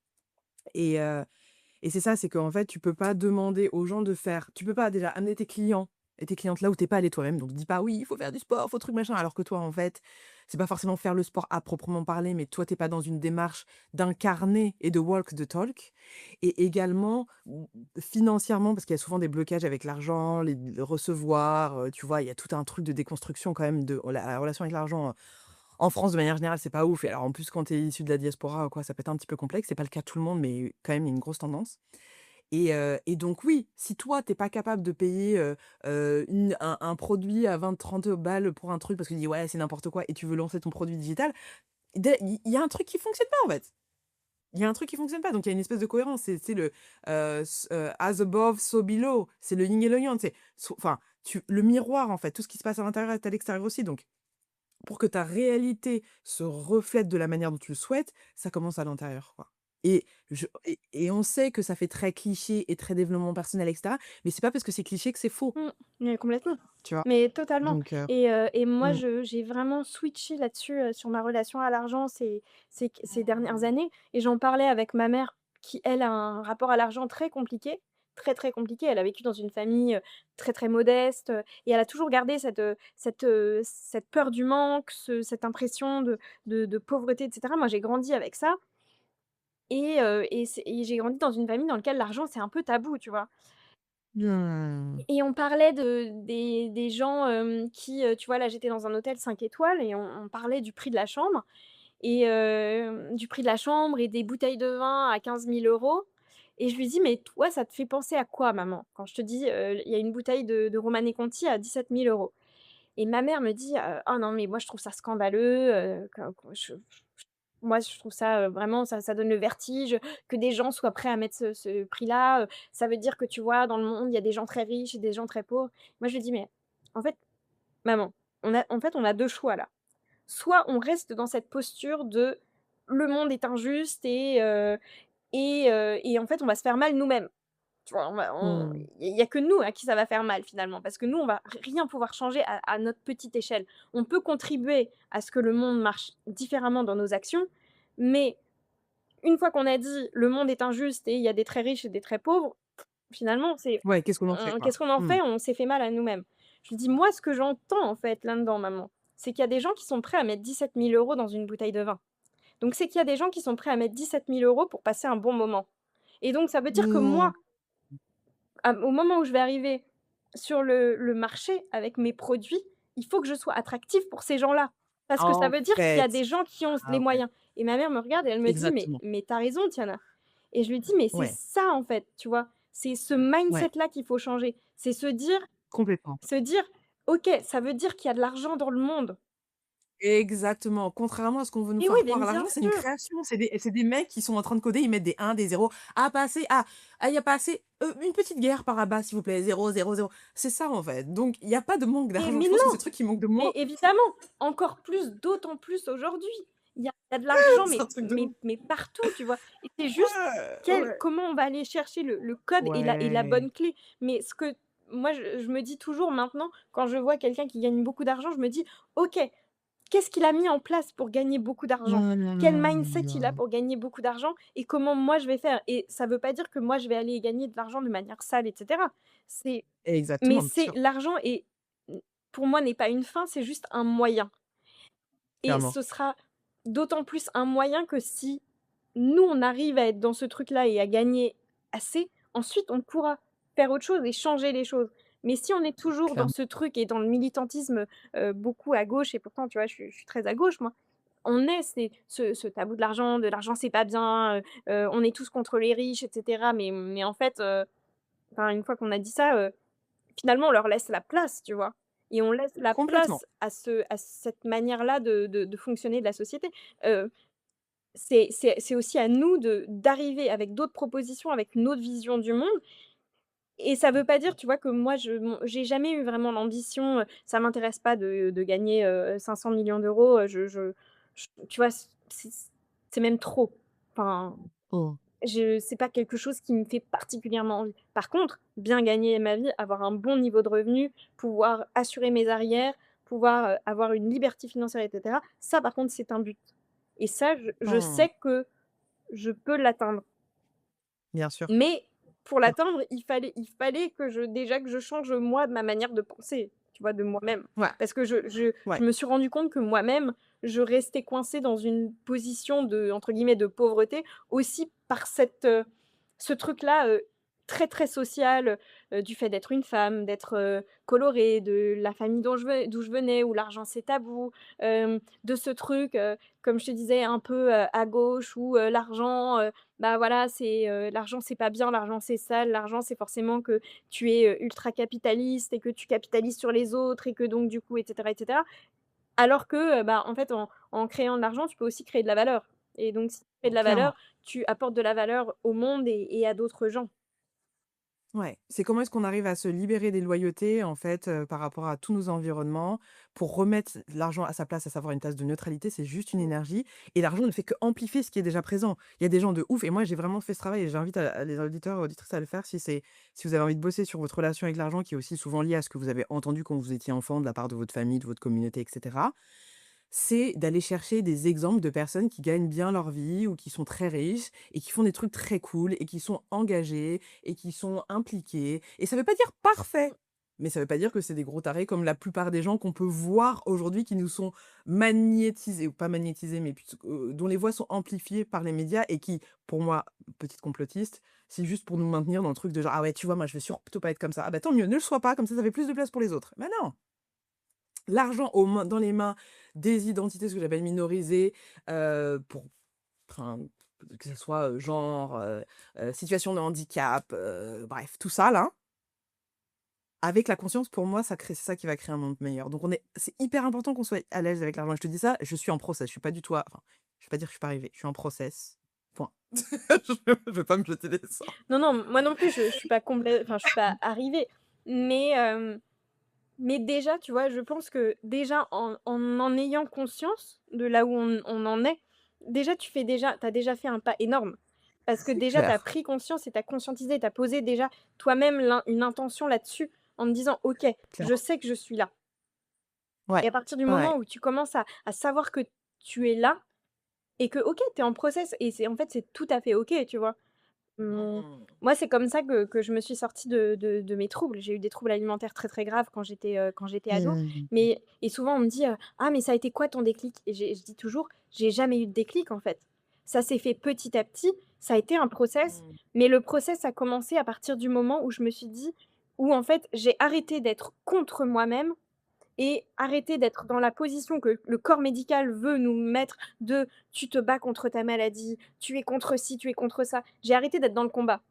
et c'est ça, c'est qu'en fait, tu peux pas demander aux gens de faire tu peux pas déjà amener tes clients et tes clientes là où tu es pas allé toi-même, donc dis pas: «Oui, il faut faire du sport, faut truc machin», alors que toi, en fait, c'est pas forcément faire le sport à proprement parler, mais toi, tu es pas dans une démarche d'incarner et de walk the talk et également, financièrement, parce qu'il y a souvent des blocages avec l'argent, les le recevoir, tu vois? Il y a tout un truc de déconstruction quand même de la relation avec l'argent, en France, de manière générale, c'est pas ouf et alors, en plus, quand tu es issu de la diaspora ou quoi, ça peut être un petit peu complexe. C'est pas le cas de tout le monde, mais quand même, il y a une grosse tendance Et donc oui, si toi, tu es pas capable de payer, une un produit à 20-30 balles pour un truc parce que tu dis: «Ouais, c'est n'importe quoi» et tu veux lancer ton produit digital, il y a un truc qui fonctionne pas, en fait. Il y a un truc qui fonctionne pas, donc il y a une espèce de cohérence. C'est le, as above, so below. C'est le yin et le yang, c'est enfin, tu le miroir, en fait, tout ce qui se passe à l'intérieur est à l'extérieur aussi, donc pour que ta réalité se reflète de la manière dont tu le souhaites, ça commence à l'intérieur, quoi. Et on sait que ça fait très cliché et très développement personnel et cetera, mais c'est pas parce que c'est cliché que c'est faux, Mmh. Mais complètement. tu vois? Mais totalement Donc et moi mmh, j'ai vraiment switché là-dessus, sur ma relation à l'argent ces dernières années et j'en parlais avec ma mère qui, elle, a un rapport à l'argent très compliqué, très, très compliqué. Elle a vécu dans une famille, très, très modeste, et elle a toujours gardé cette peur du manque, cette impression de pauvreté et cetera. Moi, j'ai grandi avec ça et j'ai grandi dans une famille dans laquelle l'argent, c'est un peu tabou, tu vois? mmh, Et on parlait des gens, qui, tu vois, là, j'étais dans un hôtel 5 étoiles et on parlait du prix de la chambre et du prix de la chambre et des bouteilles de vin à 15 000 € et je lui dis: «Mais toi, ça te fait penser à quoi maman? Quand je te dis, il y a une bouteille de Romanée Conti à 17 000 €?» Et ma mère me dit: «Oh non, mais moi je trouve ça scandaleux, que moi je trouve ça, vraiment ça donne le vertige, que des gens soient prêts à mettre ce prix-là, ça veut dire que tu vois dans le monde il y a des gens très riches et des gens très pauvres». Moi je lui dis: «Mais en fait maman, on a 2 choix là. Soit on reste dans cette posture de le monde est injuste et en fait on va se faire mal nous-mêmes». Tu vois? mmh, Il y a que nous à qui ça va faire mal finalement, parce que nous, on va rien pouvoir changer à notre petite échelle. On peut contribuer à ce que le monde marche différemment dans nos actions, mais une fois qu'on a dit: «Le monde est injuste et il y a des très riches et des très pauvres», finalement, ouais, qu'est-ce qu'on en fait, quoi? qu'est-ce qu'on en Mmh, fait? On s'est fait mal à nous-mêmes. Je lui dis: «Moi, ce que j'entends en fait là-dedans maman, c'est qu'il y a des gens qui sont prêts à mettre 17 000 € dans une bouteille de vin. Donc c'est qu'il y a des gens qui sont prêts à mettre 17 000 € pour passer un bon moment et donc ça veut dire que mmh, moi, au moment où je vais arriver sur le marché avec mes produits, il faut que je sois attractive pour ces gens-là. Parce que ça en veut dire qu'il y a fait, des gens qui ont ah les ouais, moyens et ma mère me regarde et elle me dit: «Mais exactement, mais tu as raison Tiana» et je lui dis: «Mais c'est ouais, ça en fait», tu vois? C'est ce ouais, mindset-là qu'il faut changer. C'est complètement. se dire: «OK, ça veut dire qu'il y a de l'argent dans le monde». Exactement. Contrairement à ce qu'on veut nous Et oui, faire mais croire, l'argent, bien c'est une sûr. création. C'est des mecs qui sont en train de coder, ils mettent des 1, des 0. Ah, pas assez. Il y a pas assez. Une petite guerre par là-bas, s'il vous plaît. 0, 0, 0. C'est ça, en fait. Donc, il y a pas de manque d'argent. Mais Je pense que c'est non! le truc qui manque de Mais moi. évidemment, encore plus, d'autant plus aujourd'hui. Il y a de l'argent, C'est un truc de ouf. mais partout, tu vois? Et c'est juste Ouais. comment on va aller chercher le code et la Ouais. bonne clé. Mais ce que moi, je me dis toujours maintenant, quand je vois quelqu'un qui gagne beaucoup d'argent, je me dis: «OK, qu'est-ce qu'il a mis en place pour gagner beaucoup d'argent? Quel mindset il a pour gagner beaucoup d'argent et comment moi je vais faire?» Et ça veut pas dire que moi je vais aller gagner de l'argent de manière sale et cetera. C'est mais Exactement, bien c'est sûr. l'argent est pour moi n'est pas une fin, c'est juste un moyen et Clairement. ce sera d'autant plus un moyen que si nous, on arrive à être dans ce truc-là et à gagner assez, ensuite on pourra faire autre chose et changer les choses. Mais si on est toujours dans Clairement. ce truc et dans le militantisme, beaucoup à gauche et pourtant, tu vois, je suis très à gauche moi. C'est ce tabou de l'argent c'est pas bien, on est tous contre les riches et cetera. Mais en fait, enfin une fois qu'on a dit ça, finalement, on leur laisse la place, tu vois? Et on laisse la Complètement. place à cette manière-là de fonctionner de la société. Heu, c'est aussi à nous d'arriver avec d'autres propositions, avec une autre vision du monde et ça veut pas dire, tu vois, que moi j'ai jamais eu vraiment l'ambition, ça m'intéresse pas de gagner, 500 000 000 €, tu vois? C'est même trop. Enfin Mmh. c'est pas quelque chose qui me fait particulièrement envie. Par contre, bien gagner ma vie, avoir un bon niveau de revenu, pouvoir assurer mes arrières, pouvoir, avoir une liberté financière et cetera, ça par contre, c'est un but et ça, je Mmh. sais que je peux l'atteindre. Bien sûr. Mais pour Bien l'atteindre, il fallait que je change moi de ma manière de penser, tu vois? De moi-même. ouais, Parce que je ouais. me suis rendu compte que moi-même, je restais coincée dans une position de entre guillemets «de pauvreté» aussi par ce truc-là, très, très social, du fait d'être une femme, d'être, colorée, de la famille d'où je venais, où l'argent c'est tabou, de ce truc, comme je te disais un peu, à gauche où, l'argent, bah, voilà, l'argent c'est pas bien, l'argent c'est sale, l'argent c'est forcément que tu es, ultra capitaliste et que tu capitalises sur les autres et que donc du coup et cetera. Alors que, bah, en fait, en créant de l'argent, tu peux aussi créer de la valeur et donc si tu crées de la valeur, Clairement. tu apportes de la valeur au monde et à d'autres gens. Ouais, c'est comment est-ce qu'on arrive à se libérer des loyautés, en fait, par rapport à tous nos environnements, pour remettre l'argent à sa place, à savoir une tasse de neutralité, c'est juste une Mmh. énergie et l'argent ne fait qu'amplifier ce qui est déjà présent. Il y a des gens de ouf et moi j'ai vraiment fait ce travail et j'invite à les auditeurs et auditrices à le faire si vous avez envie de bosser sur votre relation avec l'argent qui est aussi souvent liée à ce que vous avez entendu quand vous étiez enfant de la part de votre famille, de votre communauté et cetera. C'est d'aller chercher des exemples de personnes qui gagnent bien leur vie ou qui sont très riches et qui font des trucs très cool et qui sont engagés et qui sont impliqués et ça veut pas dire parfait, mais ça veut pas dire que c'est des gros tarés comme la plupart des gens qu'on peut voir aujourd'hui qui nous sont magnétisés ou pas magnétisés, mais plutôt, dont les voix sont amplifiées par les médias et qui, pour moi, petite complotiste, c'est juste pour nous maintenir dans le truc de genre: «Ah ouais, tu vois, moi je veux surtout pas être comme ça». Ah bah tant mieux, ne le sois pas, comme ça fait plus de place pour les autres. Mais non! L'argent aux mains dans les mains des identités, ce que j'appelle minorisées, pour enfin, que ce soit, genre, situation de handicap, bref, tout ça là, avec la conscience, pour moi, c'est ça qui va créer un monde meilleur. Donc c'est hyper important qu'on soit à l'aise avec l'argent. Je te dis ça, je suis en process, je suis pas du tout enfin, je vais pas dire que je suis pas arrivée, je suis en process, point. Je vais pas me jeter des sorts. Non, non, moi non plus, je suis pas enfin, je suis pas arrivée, mais déjà, tu vois, je pense que déjà en ayant conscience de là où on en est, déjà tu as déjà fait un pas énorme. Parce que C'est déjà tu as clair, pris conscience et tu as conscientisé, tu as posé déjà toi-même une intention là-dessus en te disant: «OK, je clairement. sais que je suis là» Ouais, et à partir du ouais. moment où tu commences à savoir que tu es là et que, OK, tu es en process et c'est en fait, c'est tout à fait OK, tu vois? Mmh, Mmh. moi, c'est comme ça que je me suis sortie de mes troubles. J'ai eu des troubles alimentaires très, très graves quand j'étais ado, Mmh. mais et souvent on me dit: «Ah mais ça a été quoi ton déclic?» et je dis toujours: «J'ai jamais eu de déclic en fait. Ça s'est fait petit à petit, ça a été un process, Mmh. mais le process a commencé à partir du moment où je me suis dit où en fait j'ai arrêté d'être contre moi-même et arrêter d'être dans la position que le corps médical veut nous mettre de: «Tu te bats contre ta maladie, tu es contre ci, tu es contre ça». J'ai arrêté d'être dans le combat.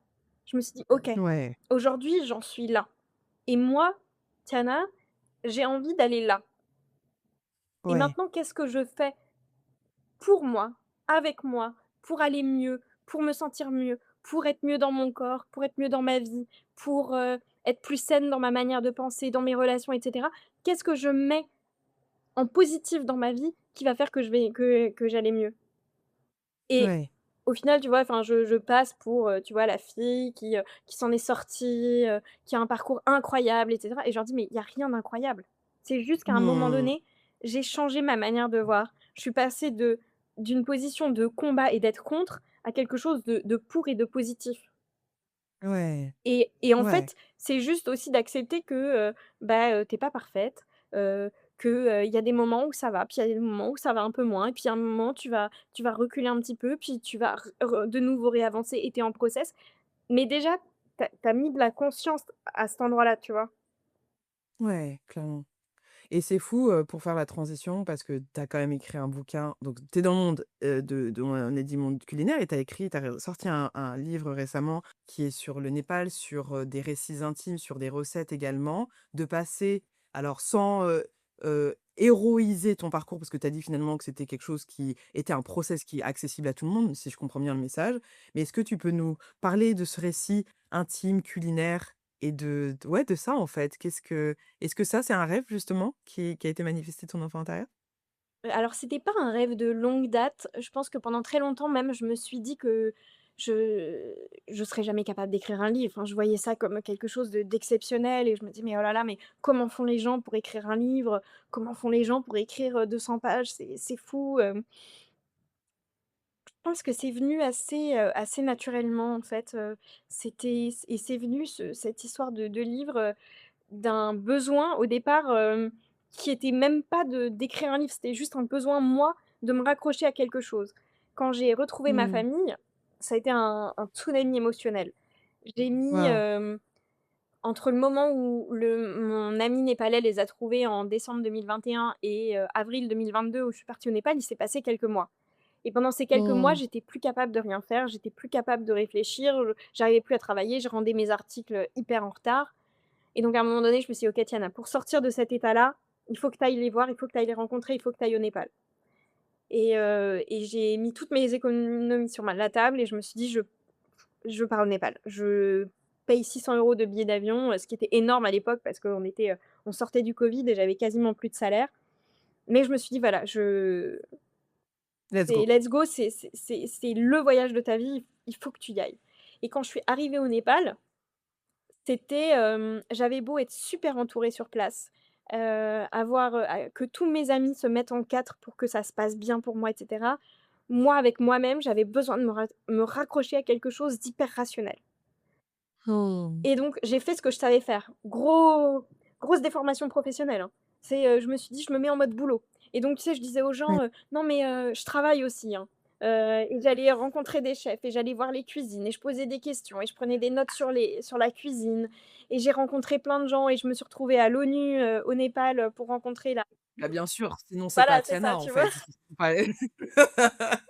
Je me suis dit: «OK, Ouais, aujourd'hui j'en suis là et moi, Tiana, j'ai envie d'aller là et ouais, maintenant qu'est-ce que je fais pour moi, avec moi, pour aller mieux, pour me sentir mieux, pour être mieux dans mon corps, pour être mieux dans ma vie, pour, être plus saine dans ma manière de penser, dans mes relations et cetera? Qu'est-ce que je mets en positif dans ma vie qui va faire que j'allais mieux et ouais. au final, tu vois, enfin, je passe pour, tu vois, la fille qui s'en est sortie, qui a un parcours incroyable et cetera et je leur dis: «Mais il y a rien d'incroyable». C'est juste qu'à un moment Mmh. donné, j'ai changé ma manière de voir. Je suis passée d'une position de combat et d'être contre à quelque chose de pour et de positif. Ouais, Et en ouais, fait, c'est juste aussi d'accepter que, bah, tu pas parfaite, que, il y a des moments où ça va, puis il y a des moments où ça va un peu moins et puis à un moment tu vas reculer un petit peu, puis tu vas de nouveau réavancer et tu es en process. Mais déjà, tu as mis de la conscience à cet endroit-là, tu vois? ouais, clairement. Et c'est fou, pour faire la transition parce que tu as quand même écrit un bouquin, donc tu es dans le monde, de on a dit monde culinaire et tu as sorti un livre récemment qui est sur le Népal, sur, des récits intimes, sur des recettes également. De passer alors sans, héroïser ton parcours parce que tu as dit finalement que c'était quelque chose qui était un process qui est accessible à tout le monde, si je comprends bien le message. Mais est-ce que tu peux nous parler de ce récit intime, culinaire et ouais, de ça en fait? Est-ce que ça, c'est un rêve justement qui a été manifesté de ton enfant intérieur? Alors c'était pas un rêve de longue date. Je pense que pendant très longtemps même, je me suis dit que je serais jamais capable d'écrire un livre. Enfin, je voyais ça comme quelque chose d'exceptionnel et je me dis: «Mais oh là là, mais comment font les gens pour écrire un livre? Comment font les gens pour écrire, 200 pages? C'est fou», Je pense que c'est venu assez naturellement en fait, c'est venu cette histoire de livre, d'un besoin au départ, qui était même pas d'écrire un livre, c'était juste un besoin, moi, de me raccrocher à quelque chose. Quand j'ai retrouvé ma Mmh. famille, ça a été un tsunami émotionnel. J'ai mis, Waouh. entre le moment où mon ami népalais les a trouvés en décembre 2021 et avril 2022 où je suis partie au Népal, il s'est passé quelques mois et pendant ces quelques mois, Mmh. j'étais plus capable de rien faire, j'étais plus capable de réfléchir, j'arrivais plus à travailler, je rendais mes articles hyper en retard et donc à un moment donné, je me suis dit: «OK Tiana, pour sortir de cet état-là, il faut que tu ailles les voir, il faut que tu ailles les rencontrer, il faut que tu ailles au Népal». Et j'ai mis toutes mes économies sur la table et je me suis dit: «Je pars au Népal». Je paye 600 € de billets d'avion, ce qui était énorme à l'époque parce on sortait du covid et j'avais quasiment plus de salaire. Mais je me suis dit: «Voilà, je Let's c'est go. let's go, c'est le voyage de ta vie, il faut que tu y ailles». Et quand je suis arrivée au Népal, j'avais beau être super entourée sur place, que tous mes amis se mettent en 4 pour que ça se passe bien pour moi et cetera. Moi, avec moi-même, j'avais besoin de me raccrocher à quelque chose d'hyper rationnel. Mmh. Et donc j'ai fait ce que je savais faire. Grosse déformation professionnelle, hein. Je me suis dit: «Je me mets en mode boulot» et donc tu sais, je disais aux Ouais. gens: «Non mais je travaille aussi, hein». Et j'allais rencontrer des chefs et j'allais voir les cuisines et je posais des questions et je prenais des notes sur la cuisine et j'ai rencontré plein de gens et je me suis retrouvée à l'ONU, au Népal, pour rencontrer la Bah, bien sûr, sinon c'est pas voilà, c'est ça, Tiana, en tu vois? fait. Ouais.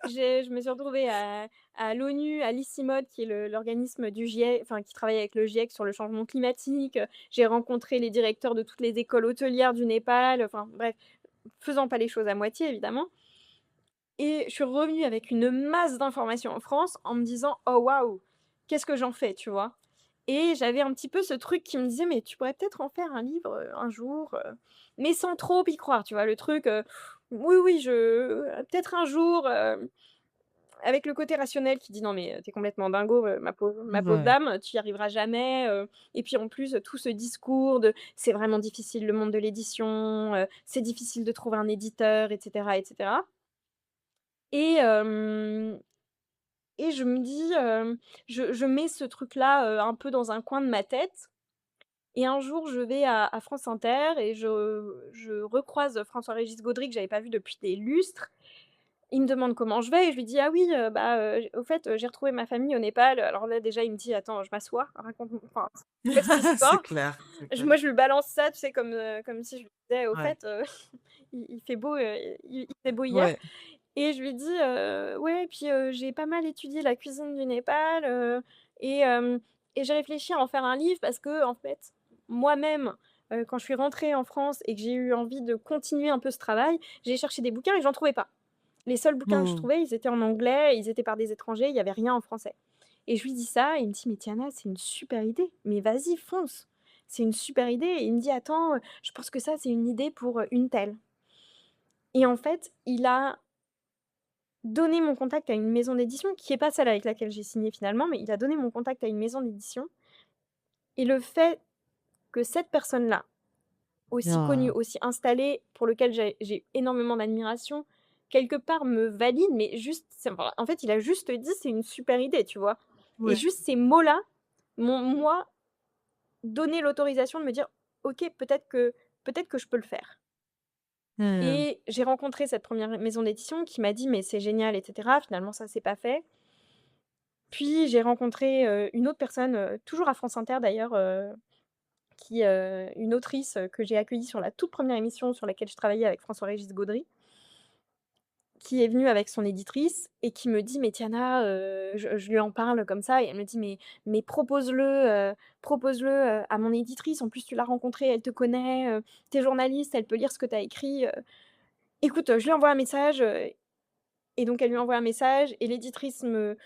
Je me suis retrouvée à l'ONU, à l'ICIMOD qui est l'organisme du GIEC, enfin qui travaille avec le GIEC sur le changement climatique. J'ai rencontré les directeurs de toutes les écoles hôtelières du Népal, enfin bref, faisant pas les choses à moitié évidemment et je suis revenue avec une masse d'informations en France en me disant: «Oh waouh, qu'est-ce que j'en fais?» tu vois? Et j'avais un petit peu ce truc qui me disait: «Mais tu pourrais peut-être en faire un livre, un jour», mais sans trop y croire, tu vois? Le truc, «Oui, oui, peut-être un jour», avec le côté rationnel qui dit: «Non mais, tu es complètement dingo, ma pauvre Ouais. dame, tu y arriveras jamais», et puis en plus, tout ce discours de: «C'est vraiment difficile le monde de l'édition, c'est difficile de trouver un éditeur» et cetera et cetera et hem et je me dis, je mets ce truc-là, un peu dans un coin de ma tête et un jour je vais à France Inter et je recroise François-Régis Gaudry que j'avais pas vu depuis des lustres. Il me demande comment je vais et je lui dis: «Ah oui, au fait, j'ai retrouvé ma famille au Népal». Alors là, déjà, il me dit: «Attends, je m'assois, raconte-moi, enfin, c'est quoi cette C'est histoire?» clair, c'est Je clair. moi, je lui balance ça, tu sais, comme si je lui disais: «Au Ouais. fait, il fait beau, il fait beau hier» Ouais. et je lui dis: «Ouais, puis, j'ai pas mal étudié la cuisine du Népal, et hem et j'ai réfléchi à en faire un livre parce que en fait, moi-même, quand je suis rentrée en France et que j'ai eu envie de continuer un peu ce travail, j'ai cherché des bouquins et j'en trouvais pas». Les seuls bouquins que je Mmh. trouvais, ils étaient en anglais, ils étaient par des étrangers, il y avait rien en français et je lui dis ça et il me dit: «Mais Tiana, c'est une super idée, mais vas-y, fonce, c'est une super idée» et il me dit: «Attends, je pense que ça, c'est une idée pour, une telle» et en fait, il a donné mon contact à une maison d'édition qui est pas celle avec laquelle j'ai signé finalement, mais il a donné mon contact à une maison d'édition et le fait que cette personne-là, aussi connue, Ah. aussi installée, pour lequel j'ai énormément d'admiration, quelque part me valide, mais juste c'est enfin, en fait, il a juste dit: «C'est une super idée», tu vois? Et Ouais. juste ces mots-là m'ont, moi, donné l'autorisation de me dire: «OK, peut-être que je peux le faire». Mmh. Et j'ai rencontré cette première maison d'édition qui m'a dit: «Mais c'est génial» et cetera. Finalement, ça s'est pas fait. Puis j'ai rencontré, une autre personne, toujours à France Inter d'ailleurs, une autrice, que j'ai accueillie sur la toute première émission sur laquelle je travaillais avec François-Régis Gaudry, qui est venue avec son éditrice et qui me dit: «Mais Tiana», je lui en parle comme ça et elle me dit: «Mais propose-le, à mon éditrice. En plus, tu l'as rencontrée, elle te connaît, tu es journaliste, elle peut lire ce que tu as écrit, écoute, je lui envoie un message», et donc elle lui envoie un message et l'éditrice me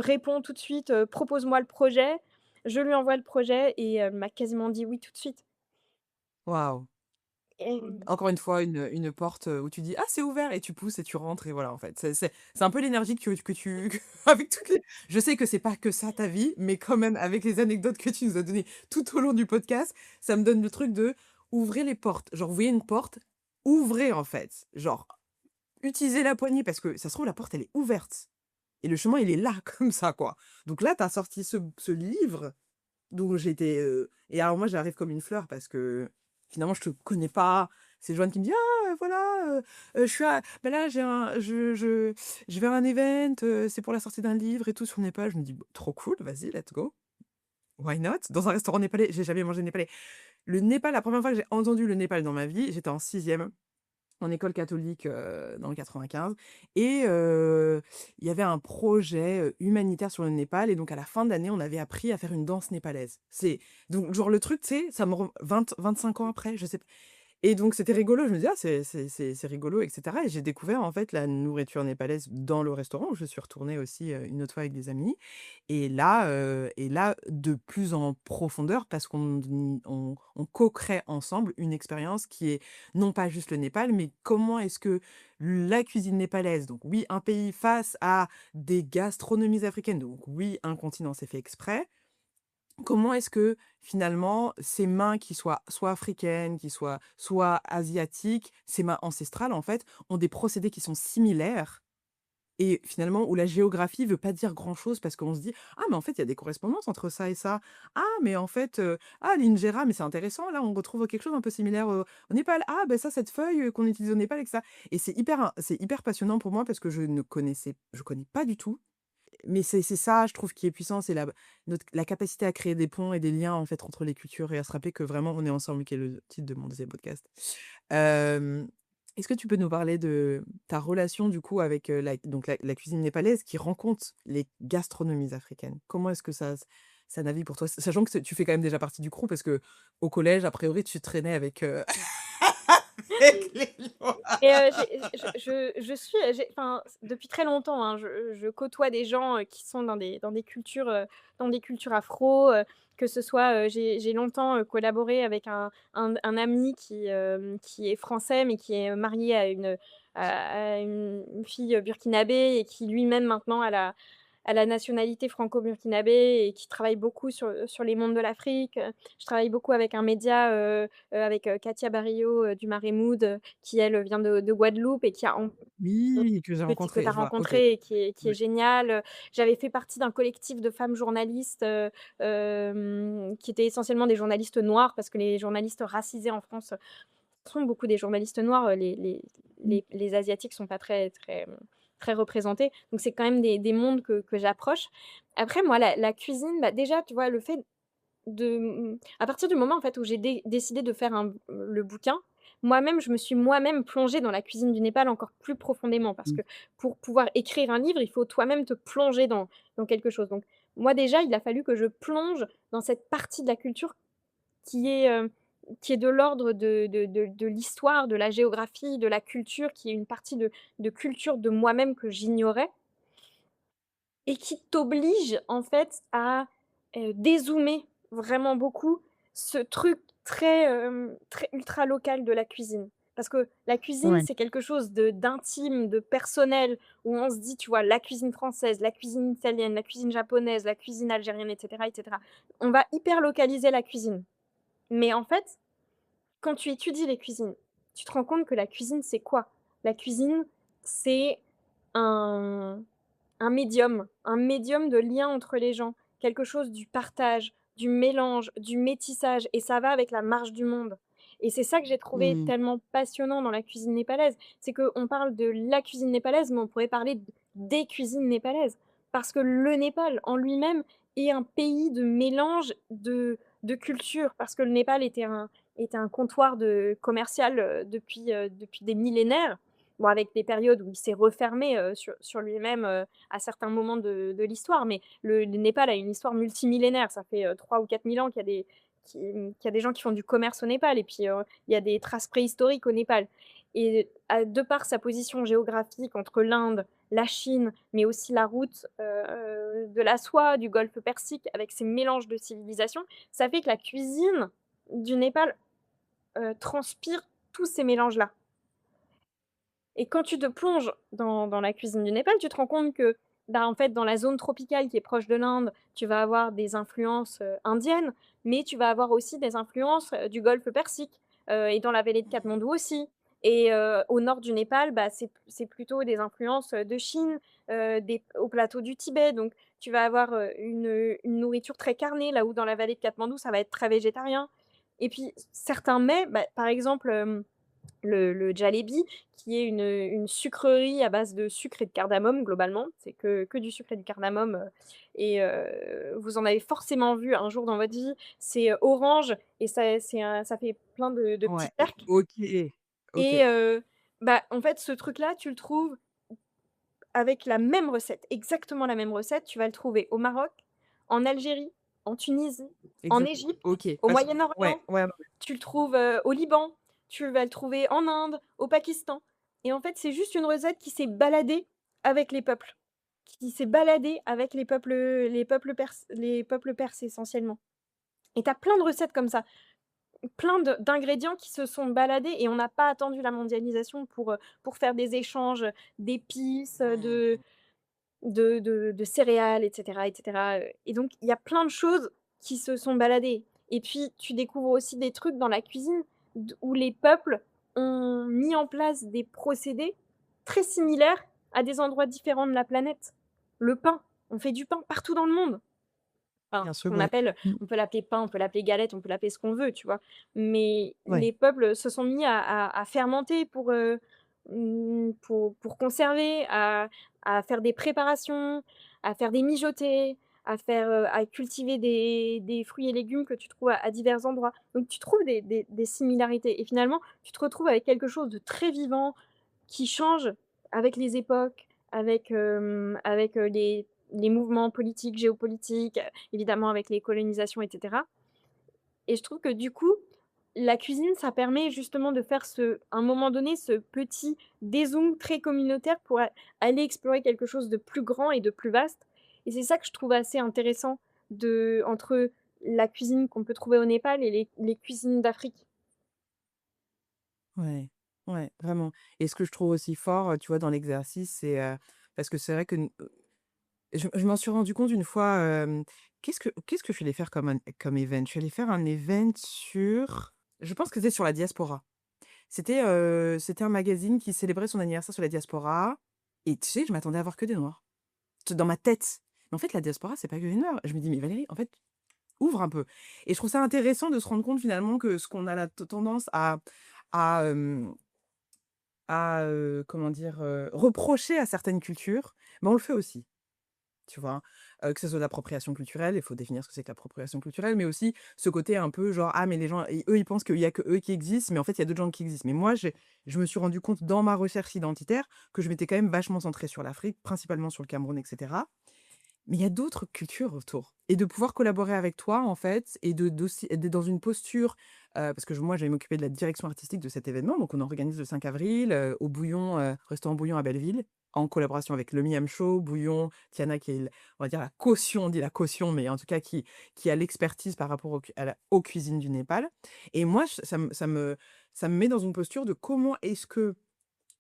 répond tout de suite, «Propose-moi le projet». Je lui envoie le projet et elle m'a quasiment dit oui tout de suite Waouh! et Encore une fois, une porte, où tu dis: «Ah, c'est ouvert» et tu pousses et tu rentres et voilà, en fait. C'est un peu l'énergie que tu avec toutes les je sais que c'est pas que ça ta vie, mais quand même avec les anecdotes que tu nous as données tout au long du podcast, ça me donne le truc de ouvrez les portes. Genre, vous voyez une porte, ouvrez, en fait. Genre, utilisez la poignée parce que ça se trouve la porte elle est ouverte et le chemin il est là, comme ça, quoi. Donc là, tu as sorti ce livre donc j'étais, et alors moi j'arrive comme une fleur parce que finalement je te connais pas. C'est Joanne qui me dit: «Ah, voilà, je suis à bah, là j'ai un je vais à un event, c'est pour la sortie d'un livre et tout sur Népal». Je me dis: «Bah, trop cool, vas-y, let's go». why not? Dans un restaurant népalais, j'ai jamais mangé népalais. Le Népal, la première fois que j'ai entendu le Népal dans ma vie, j'étais en sixième en école catholique, dans le 95 et il y avait un projet, humanitaire sur le Népal et donc à la fin de l'année, on avait appris à faire une danse népalaise. C'est donc genre le truc, tu sais, ça me rem 20-25 ans après, je sais p et donc c'était rigolo, je me dis: «Ah c'est rigolo» et cetera et j'ai découvert en fait la nourriture népalaise dans le restaurant où je suis retournée aussi, une autre fois avec des amis et là, de plus en profondeur parce qu'on co-crée ensemble une expérience qui est non pas juste le Népal, mais comment est-ce que la cuisine népalaise, donc oui, un pays face à des gastronomies africaines, donc oui, un continent, c'est fait exprès. Comment est-ce que finalement ces mains qui soient soit africaines, qui soient soit asiatiques, ces mains ancestrales en fait, ont des procédés qui sont similaires et finalement où la géographie veut pas dire grand-chose parce qu'on se dit: «Ah mais en fait il y a des correspondances entre ça et ça. Ah mais en fait, ah l'injera mais c'est intéressant là on retrouve quelque chose un peu similaire au Népal. Ah ben ça cette feuille, qu'on utilise au Népal et ça et c'est hyper passionnant pour moi parce que je connais pas du tout mais c'est ça, je trouve, qui est puissant, c'est la capacité à créer des ponts et des liens, en fait, entre les cultures et à se rappeler que vraiment on est ensemble, qui est le titre de mon 2 podcast. Hem, est-ce que tu peux nous parler de ta relation, du coup, avec, la cuisine népalaise qui rencontre les gastronomies africaines? Comment est-ce que ça navigue pour toi? Sachant que tu fais quand même déjà partie du crew parce que au collège, a priori, tu traînais avec, avec les Noirs. Et je suis, j'ai enfin, depuis très longtemps, hein, je côtoie des gens, qui sont dans des cultures afro, que ce soit, j'ai longtemps, collaboré avec un ami qui est français, mais qui est marié à une fille, burkinabé et qui lui-même maintenant a la nationalité franco-burkinabé et qui travaille beaucoup sur les mondes de l'Afrique. Je travaille beaucoup avec un média, avec, Katia Barrio, du Maremoud, qui elle, vient de Guadeloupe et qui a en Oui, que j'ai que tu rencontré, as je vois, OK. rencontré et qui est Ouais. génial. J'avais fait partie d'un collectif de femmes journalistes, qui étaient essentiellement des journalistes noires parce que les journalistes racisés en France sont beaucoup des journalistes noirs, les asiatiques sont pas très représentés, donc c'est quand même des mondes que j'approche. Après moi, la cuisine, bah, déjà, tu vois, le fait à partir du moment, en fait, où j'ai décidé de faire le bouquin, moi-même, je me suis moi-même plongée dans la cuisine du Népal encore plus profondément parce Mmh. que pour pouvoir écrire un livre, il faut toi-même te plonger dans quelque chose, donc moi, déjà, il a fallu que je plonge dans cette partie de la culture qui est, qui est de l'ordre de l'histoire, de la géographie, de la culture, qui est une partie de culture de moi-même que j'ignorais et qui t'oblige en fait à, dézoomer vraiment beaucoup ce truc très ultra local de la cuisine. Parce que la cuisine, Ouais. c'est quelque chose d'intime, de personnel, où on se dit, tu vois, la cuisine française, la cuisine italienne, la cuisine japonaise, la cuisine algérienne et cetera et cetera. On va hyper localiser la cuisine. Mais en fait, quand tu étudies les cuisines, tu te rends compte que la cuisine, c'est quoi? La cuisine, c'est un un médium de lien entre les gens, quelque chose du partage, du mélange, du métissage et ça va avec la marche du monde et c'est ça que j'ai trouvé Mmh. tellement passionnant dans la cuisine népalaise. C'est qu'on parle de la cuisine népalaise, mais on pourrait parler des cuisines népalaises. Parce que le Népal, en lui-même, est un pays de mélange de cultures. Parce que le Népal était un comptoir commercial, depuis des millénaires. Bon, avec des périodes où il s'est refermé, sur lui-même, à certains moments de l'histoire, mais le Népal a une histoire multimillénaire. Ça fait, 3 ou 4 000 ans qu'il y a des gens qui font du commerce au Népal et puis, il y a des traces préhistoriques au Népal et de par sa position géographique entre l'Inde, la Chine, mais aussi la route, de la soie, du golfe Persique avec ces mélanges de civilisations, ça fait que la cuisine du Népal, transpire tous ces mélanges-là. Et quand tu te plonges dans la cuisine du Népal, tu te rends compte que, bah, en fait, dans la zone tropicale qui est proche de l'Inde, tu vas avoir des influences, indiennes, mais tu vas avoir aussi des influences, du golfe Persique, et dans la vallée de Katmandou aussi et au nord du Népal, bah, c'est plutôt des influences, de Chine, des au plateau du Tibet, donc tu vas avoir, une nourriture très carnée, là où dans la vallée de Katmandou, ça va être très végétarien et puis certains mets, bah, par exemple, le djalebi, qui est une sucrerie à base de sucre et de cardamome globalement. C'est que du sucre et du cardamome, vous en avez forcément vu un jour dans votre vie. C'est, orange et ça fait plein de petits Ouais, cercles OK, et OK. bah, en fait, ce truc-là, tu le trouves avec la même recette, exactement la même recette. Tu vas le trouver au Maroc, en Algérie, en Tunisie, en Exact. Égypte, OK, au parce ouais, Moyen-Orient. ouais, ouais. Tu le trouves, au Liban, tu vas le trouver en Inde, au Pakistan et en fait, c'est juste une recette qui s'est baladée avec les peuples, qui s'est baladée avec les peuples perses essentiellement et tu as plein de recettes comme ça, plein d'ingrédients qui se sont baladés et on n'a pas attendu la mondialisation pour faire des échanges d'épices, Mmh. de céréales et cetera, et donc il y a plein de choses qui se sont baladées et puis tu découvres aussi des trucs dans la cuisine où les peuples ont mis en place des procédés très similaires à des endroits différents de la planète. Le pain, on fait du pain partout dans le monde. Enfin, Bien sûr, qu'on ouais. appelle Mmh. on peut l'appeler pain, on peut l'appeler galette, on peut l'appeler ce qu'on veut, tu vois? Mais Ouais. les peuples se sont mis à fermenter pour conserver, à faire des préparations, à faire des mijotés, à cultiver des fruits et légumes que tu trouves à divers endroits. Donc tu trouves des similarités et finalement, tu te retrouves avec quelque chose de très vivant, qui change avec les époques, avec les mouvements politiques, géopolitiques, évidemment avec les colonisations et cetera et je trouve que du coup, la cuisine, ça permet justement de faire à un moment donné, ce petit dézoom très communautaire pour aller explorer quelque chose de plus grand et de plus vaste et c'est ça que je trouve assez intéressant entre la cuisine qu'on peut trouver au Népal et les cuisines d'Afrique. Ouais, ouais, vraiment. Et ce que je trouve aussi fort, tu vois, dans l'exercice, c'est, parce que c'est vrai que je m'en suis rendu compte une fois, qu'est-ce que je suis allée faire comme event? Je suis allée faire un event sur je pense que c'était sur la diaspora. C'était un magazine qui célébrait son anniversaire sur la diaspora et tu sais, je m'attendais à voir que des noirs. Dans ma tête. Mais en fait, la diaspora, c'est pas que des noirs. Je me dis: «Mais Valérie, en fait, ouvre un peu» et je trouve ça intéressant de se rendre compte finalement que ce qu'on a la tendance à, comment dire? Reprocher à certaines cultures, on le fait aussi, tu vois? Que ce soit l'appropriation culturelle, il faut définir ce que c'est que l'appropriation culturelle, mais aussi ce côté un peu genre: «Ah mais les gens, eux, ils pensent qu'il y a que eux qui existent, mais en fait, il y a d'autres gens qui existent». Mais moi, je me suis rendu compte dans ma recherche identitaire que je m'étais quand même vachement centrée sur l'Afrique, principalement sur le Cameroun et cetera. Mais il y a d'autres cultures autour et de pouvoir collaborer avec toi, en fait et d'aussi d'être dans une posture, parce que moi, j'allais m'occuper de la direction artistique de cet événement, donc on organise le 5 avril, au Bouillon, restaurant Bouillon à Belleville, en collaboration avec le Miam Show, Bouillon, Tiana qui est on va dire la caution, on dit la caution, mais en tout cas qui a l'expertise par rapport aux cuisines du Népal et moi, ça me met dans une posture de comment est-ce que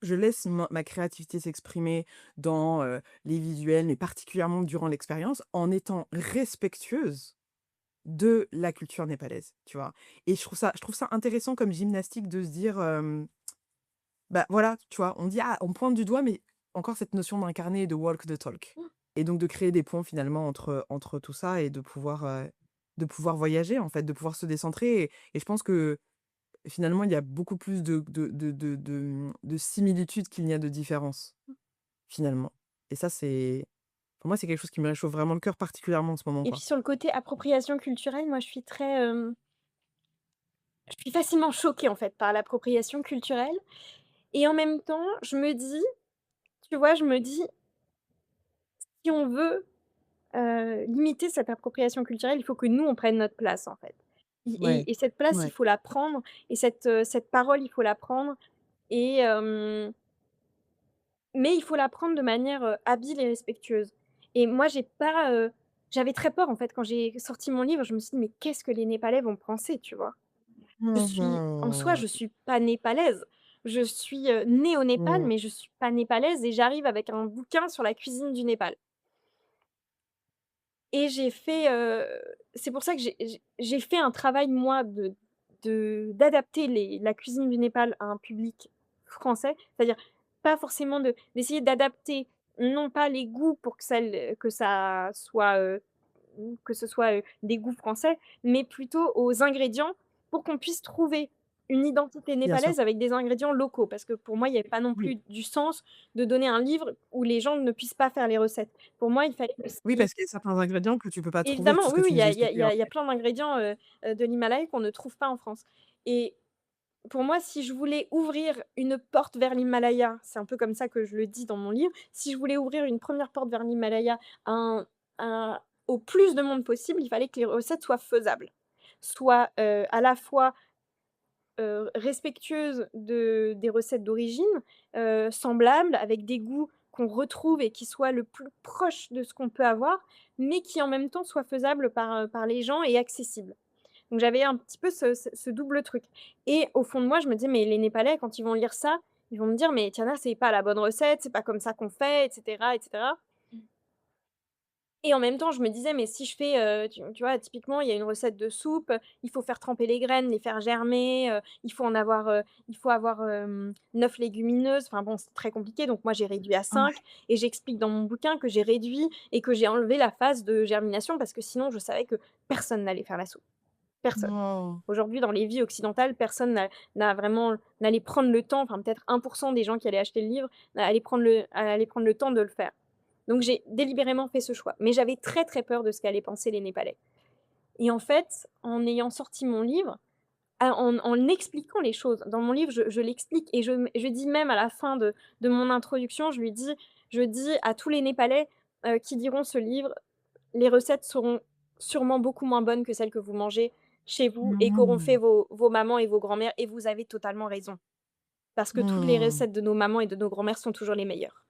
je laisse ma créativité s'exprimer dans, les visuels, mais particulièrement durant l'expérience, en étant respectueuse de la culture népalaise, tu vois? Et je trouve ça intéressant comme gymnastique de se dire, bah, voilà, tu vois? On dit: «Ah», on pointe du doigt, mais encore cette notion d'incarner et de walk the talk et donc de créer des ponts finalement entre tout ça et de pouvoir voyager en fait, de pouvoir se décentrer et je pense que finalement, il y a beaucoup plus de similitudes qu'il n'y a de différences. Finalement et ça, pour moi, c'est quelque chose qui me réchauffe vraiment le cœur, particulièrement en ce moment, Et puis quoi. sur le côté appropriation culturelle, moi je suis facilement choquée en fait par l'appropriation culturelle et en même temps, je me dis, tu vois, je me dis: «Si on veut, limiter cette appropriation culturelle, il faut que nous, on prenne notre place, en fait». I Ouais, et cette place, il ouais. faut la prendre et cette parole, il faut la prendre et mais il faut la prendre de manière, habile et respectueuse et moi, j'avais très peur, en fait, quand j'ai sorti mon livre, je me suis dit: «Mais qu'est-ce que les Népalais vont penser?» tu vois? En soi, Mmh. je suis pas népalaise. Je suis, née au Népal, Mmh. mais je suis pas népalaise et j'arrive avec un bouquin sur la cuisine du Népal et c'est pour ça que j'ai fait un travail moi d'adapter la cuisine du Népal à un public français. C'est-à-dire pas forcément d'essayer d'adapter non pas les goûts pour que ça soit, que ce soit, des goûts français, mais plutôt aux ingrédients pour qu'on puisse trouver une identité Bien sûr. népalaise avec des ingrédients locaux. Parce que pour moi, il y avait pas non Oui. plus du sens de donner un livre où les gens ne puissent pas faire les recettes. Pour moi, il fallait que Oui, si parce qu'il y a certains ingrédients que tu peux pas trouver, tout évidemment, ce oui, que oui, tu il y nous as a il y a il y expliqué, a en il y a fait. plein d'ingrédients, de l'Himalaya qu'on ne trouve pas en France et pour moi, si je voulais ouvrir une porte vers l'Himalaya, c'est un peu comme ça que je le dis dans mon livre, si je voulais ouvrir une première porte vers l'Himalaya à un au plus de monde possible, il fallait que les recettes soient faisables. Soient, à la fois, respectueuses des recettes d'origine, semblables, avec des goûts qu'on retrouve et qui soient le plus proche de ce qu'on peut avoir, mais qui en même temps soient faisables par les gens et accessibles. Donc j'avais un petit peu ce double truc et au fond de moi, je me disais: «Mais les Népalais, quand ils vont lire ça, ils vont me dire: "Mais Tiana, c'est pas la bonne recette, c'est pas comme ça qu'on fait" et cetera et cetera». Et en même temps, je me disais: «Mais si je fais, tu vois, typiquement, il y a une recette de soupe, il faut faire tremper les graines, les faire germer, il faut avoir, 9 légumineuses». Enfin bon, c'est très compliqué, donc moi j'ai réduit à 5 Ouais. et j'explique dans mon bouquin que j'ai réduit et que j'ai enlevé la phase de germination parce que sinon je savais que personne n'allait faire la soupe. Personne. Oh. Aujourd'hui, dans les vies occidentales, personne n'allait prendre le temps, enfin peut-être 1 des gens qui allaient acheter le livre, allaient prendre le temps de le faire. Donc j'ai délibérément fait ce choix, mais j'avais très, très peur de ce qu'allaient penser les Népalais et en fait, en ayant sorti mon livre, en expliquant les choses, dans mon livre, je l'explique et je dis même à la fin de mon introduction, je dis à tous les Népalais, qui liront ce livre: «Les recettes seront sûrement beaucoup moins bonnes que celles que vous mangez chez vous et qu'auront fait Mmh. vos mamans et vos grands-mères et vous avez totalement raison. Parce que toutes les Mmh. recettes de nos mamans et de nos grands-mères sont toujours les meilleures»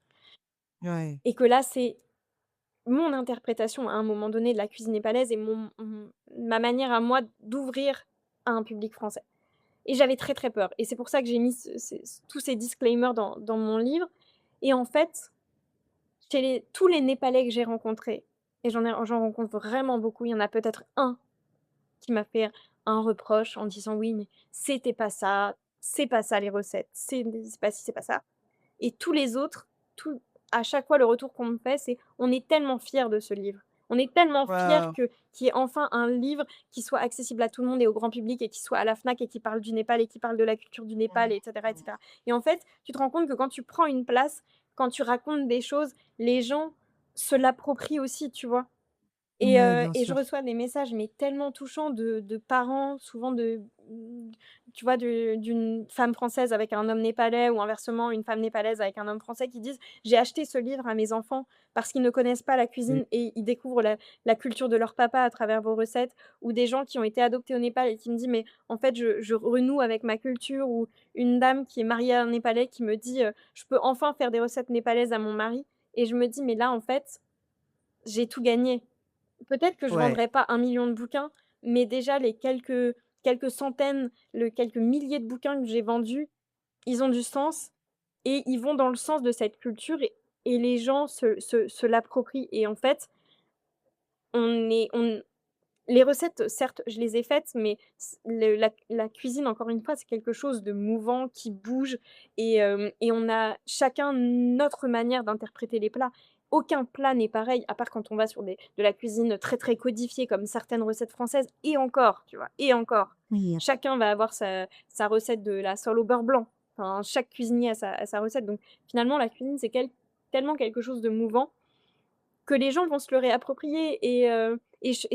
Ouais. et que là, c'est mon interprétation à un moment donné de la cuisine népalaise et ma manière à moi d'ouvrir à un public français et j'avais très, très peur et c'est pour ça que j'ai mis tous ces disclaimers dans mon livre et en fait, chez tous les Népalais que j'ai rencontrés et j'en rencontre vraiment beaucoup, il y en a peut-être un qui m'a fait un reproche en disant: «Oui, mais c'était pas ça, c'est pas ça les recettes, c'est pas ci, c'est pas ça» et tous les autres, tout à chaque fois le retour qu'on me fait, c'est: «On est tellement fiers de ce livre. On est tellement fiers Waouh. qu'il y ait enfin un livre qui soit accessible à tout le monde et au grand public et qui soit à la FNAC et qui parle du Népal et qui parle de la culture du Népal» et cetera et Mmh. cetera et en fait, tu te rends compte que quand tu prends une place, quand tu racontes des choses, les gens se l'approprient aussi, tu vois? Ouais, bien Et je sûr. reçois des messages, mais tellement touchants de parents, souvent tu vois, d'une femme française avec un homme népalais ou inversement une femme népalaise avec un homme français qui disent: «J'ai acheté ce livre à mes enfants parce qu'ils ne connaissent pas la Mmh. cuisine et ils découvrent la culture de leur papa à travers vos recettes». Ou des gens qui ont été adoptés au Népal et qui me disent: «Mais en fait, je renoue avec ma culture». Ou une dame qui est mariée à un Népalais qui me dit: «Je peux enfin faire des recettes népalaises à mon mari» et je me dis: «Mais là, en fait, j'ai tout gagné». Peut-être que je Ouais. vendrai pas 1 million de bouquins, mais déjà les quelques centaines, quelques milliers de bouquins que j'ai vendus, ils ont du sens et ils vont dans le sens de cette culture et les gens se l'approprient et en fait, on les recettes, certes, je les ai faites, mais la cuisine, encore une fois, c'est quelque chose de mouvant, qui bouge et on a chacun notre manière d'interpréter les plats. Aucun plat n'est pareil, à part quand on va sur de la cuisine très, très codifiée comme certaines recettes françaises et encore, tu vois? Et encore. Mmh. Chacun va avoir sa recette de la sole au beurre blanc. Enfin, chaque cuisinier a sa recette, donc finalement, la cuisine, c'est tellement quelque chose de mouvant que les gens vont se le réapproprier et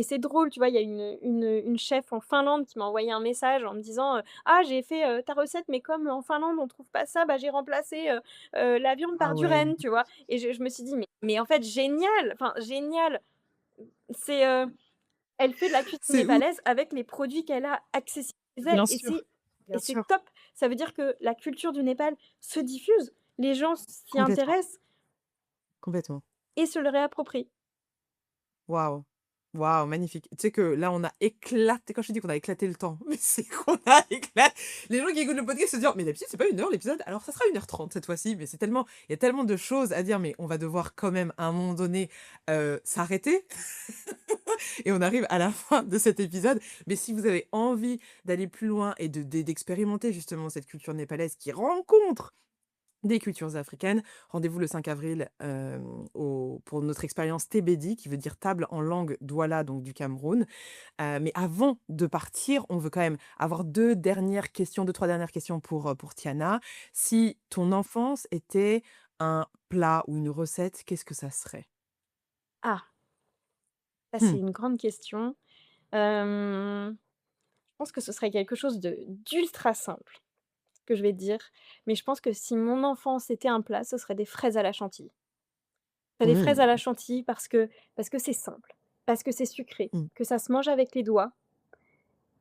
c'est drôle, tu vois? Il y a une chef en Finlande qui m'a envoyé un message en me disant: «Ah j'ai fait, ta recette, mais comme en Finlande on trouve pas ça, bah, j'ai remplacé, la viande Ah par du ouais. renne», tu vois? Et je me suis dit: «Mais en fait génial! Enfin génial!» C'est, elle fait de la cuisine C'est ouf. népalaise avec les produits qu'elle a accessibles chez elle Bien sûr, et bien c'est sûr. top! Ça veut dire que la culture du Népal se diffuse, les gens s'y Complètement, intéressent complètement. et se le réapproprient. Waouh! Waouh, magnifique. Tu sais que là, on a éclaté quand je te dis qu'on a éclaté le temps, mais c'est qu'on a éclaté les gens qui écoutent le podcast se disent: «Mais d'habitude, c'est pas 1 heure l'épisode, alors ça sera 1 h 30 cette fois-ci». Mais c'est tellement il y a tellement de choses à dire, mais on va devoir quand même à un moment donné, s'arrêter et on arrive à la fin de cet épisode. Mais si vous avez envie d'aller plus loin et d'expérimenter justement cette culture népalaise qui rencontre des cultures africaines. Rendez-vous le 5 avril, au pour notre expérience Tebedi, qui veut dire table en langue Douala, donc du Cameroun. Mais avant de partir, on veut quand même avoir 2 3 dernières questions pour Tiana. Si ton enfance était un plat ou une recette, qu'est-ce que ça serait? Ah, ça Mmh. c'est une grande question. Je pense que ce serait quelque chose de d'ultra simple, que je vais te dire, mais je pense que si mon enfance était un plat, ce serait des fraises à la chantilly. Des fraises à la Mmh. chantilly parce que c'est simple, parce que c'est sucré, Mmh. que ça se mange avec les doigts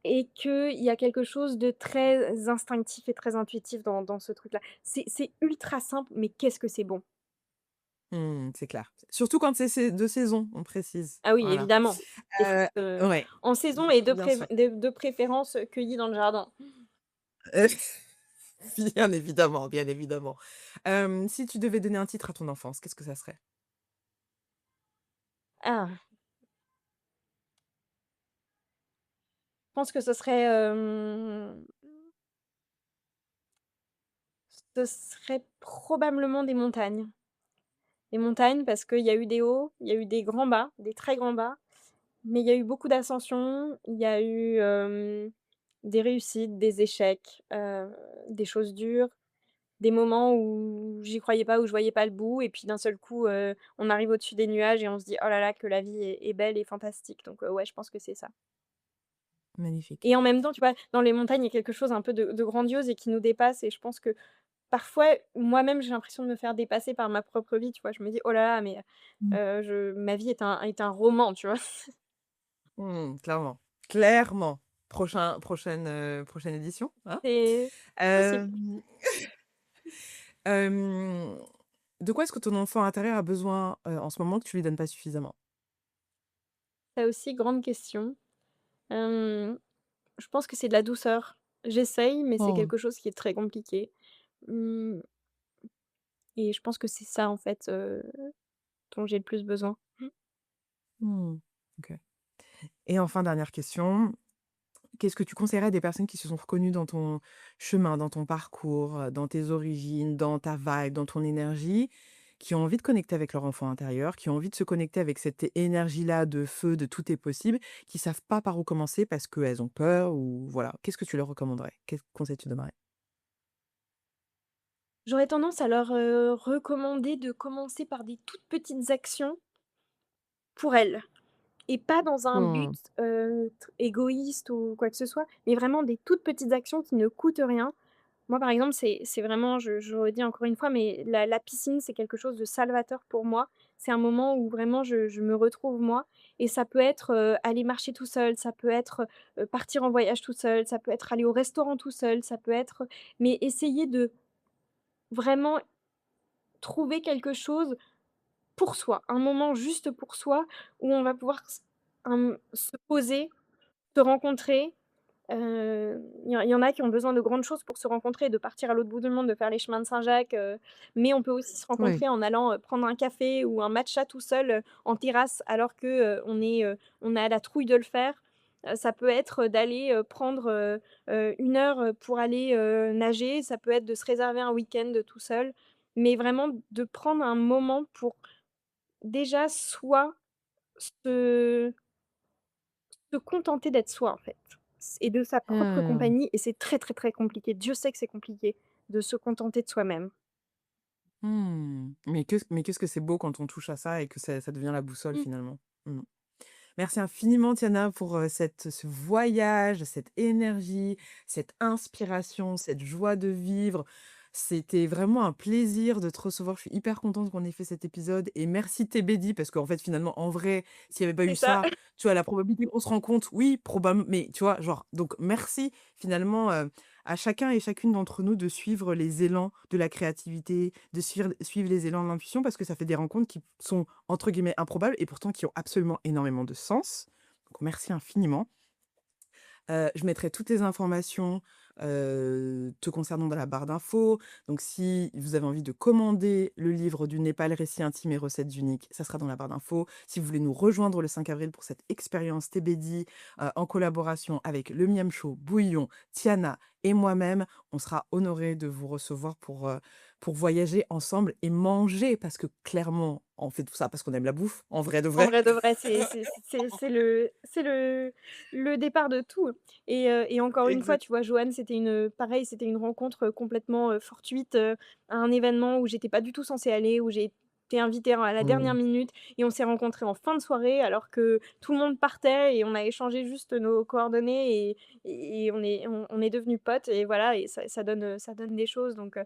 et qu'il y a quelque chose de très instinctif et très intuitif dans ce truc-là. C'est ultra simple, mais qu'est-ce que c'est bon! Mmh, c'est clair. Surtout quand c'est de saison, on précise. Ah oui, Voilà. évidemment, des frites, Heu, ouais, en saison et bien sûr. de préférence, cueillies dans le jardin. Heu, bien évidemment, bien évidemment. Si tu devais donner un titre à ton enfance, qu'est-ce que ça serait? Ah, je pense que ce serait probablement des montagnes. Des montagnes parce qu'il y a eu des hauts, il y a eu des grands bas, des très grands bas, mais il y a eu beaucoup d'ascensions, il y a eu, des réussites, des échecs, des choses dures, des moments où j'y croyais pas, où je voyais pas le bout et puis d'un seul coup, on arrive au-dessus des nuages et on se dit: «Oh là là, que la vie est belle et fantastique», donc ouais, je pense que c'est ça. Magnifique. Et en même temps, tu vois, dans les montagnes, il y a quelque chose un peu de grandiose et qui nous dépasse et je pense que parfois, moi-même, j'ai l'impression de me faire dépasser par ma propre vie, tu vois? Je me dis: «Oh là là, mais Mmh. je ma vie est un roman», tu vois? Mmh, clairement. Clairement. Prochaine édition, hein? C'est possible. Hem, hem, de quoi est-ce que ton enfant intérieur a besoin, en ce moment que tu lui donnes pas suffisamment? Ça aussi, grande question. Hem, je pense que c'est de la douceur. J'essaye, mais c'est Oh. quelque chose qui est très compliqué. Mmh et je pense que c'est ça, en fait, dont j'ai le plus besoin. Mmh. OK. Et enfin, dernière question, qu'est-ce que tu conseillerais à des personnes qui se sont reconnues dans ton chemin, dans ton parcours, dans tes origines, dans ta vibe, dans ton énergie, qui ont envie de connecter avec leur enfant intérieur, qui ont envie de se connecter avec cette énergie-là de feu, de tout est possible, qui savent pas par où commencer parce qu'elles ont peur ou voilà. Qu'est-ce que tu leur recommanderais? Quel conseil tu donnerais? J'aurais tendance à leur, recommander de commencer par des toutes petites actions pour elles. Et pas dans un but, Mmh. tr égoïste ou quoi que ce soit, mais vraiment des toutes petites actions qui ne coûtent rien. Moi, par exemple, c'est vraiment je redis encore une fois, mais la piscine, c'est quelque chose de salvateur pour moi. C'est un moment où vraiment je me retrouve moi et ça peut être, aller marcher tout seul, ça peut être, partir en voyage tout seul, ça peut être aller au restaurant tout seul, ça peut être mais essayer de vraiment trouver quelque chose pour soi, un moment juste pour soi où on va pouvoir se poser, se rencontrer. Il y en a qui ont besoin de grandes choses pour se rencontrer, de partir à l'autre bout du monde, de faire les chemins de Saint-Jacques, mais on peut aussi se Oui. rencontrer en allant, prendre un café ou un matcha tout seul, en terrasse alors que, on a la trouille de le faire. Ça peut être, d'aller, prendre, 1 heure, pour aller, nager, ça peut être de se réserver un week-end tout seul, mais vraiment de prendre un moment pour déjà soi se se contenter d'être soi, en fait, et de sa propre Mmh. compagnie et c'est très, très, très compliqué. Dieu sait que c'est compliqué de se contenter de soi-même. Mmh. Mais qu'est-ce que c'est beau quand on touche à ça et que ça devient la boussole Mmh. finalement. Mmh. Merci infiniment Tiana pour, ce voyage, cette énergie, cette inspiration, cette joie de vivre. C'était vraiment un plaisir de te recevoir. Je suis hyper contente qu'on ait fait cet épisode et merci TBD parce qu'en fait, finalement, en vrai, s'il y avait pas eu C'est ça. ça, tu vois, la probabilité qu'on se rencontre, oui, probablement, mais tu vois, genre donc merci finalement, à chacun et chacune d'entre nous de suivre les élans de la créativité, de suivre les élans de l'intuition parce que ça fait des rencontres qui sont entre guillemets «improbables» et pourtant qui ont absolument énormément de sens. Donc merci infiniment. Je mettrai toutes les informations, te concernant dans la barre d'infos. Donc si vous avez envie de commander le livre du Népal, récits intimes et recettes uniques, ça sera dans la barre d'infos. Si vous voulez nous rejoindre le 5 avril pour cette expérience TBD, en collaboration avec le Miam Show, Bouillon, Tiana et moi-même, on sera honorés de vous recevoir pour voyager ensemble et manger parce que clairement, on fait tout ça parce qu'on aime la bouffe, en vrai de En vrai. vrai de vrai, c'est le départ de tout et encore une fois, Exact. tu vois, Joanne, c'était pareil, c'était une rencontre, complètement, fortuite, à un événement où j'étais pas du tout censée aller, où j'ai été invitée à la dernière Mmh. minute et on s'est rencontrés en fin de soirée alors que tout le monde partait et on a échangé juste nos coordonnées et on est devenus potes et voilà et ça donne des choses donc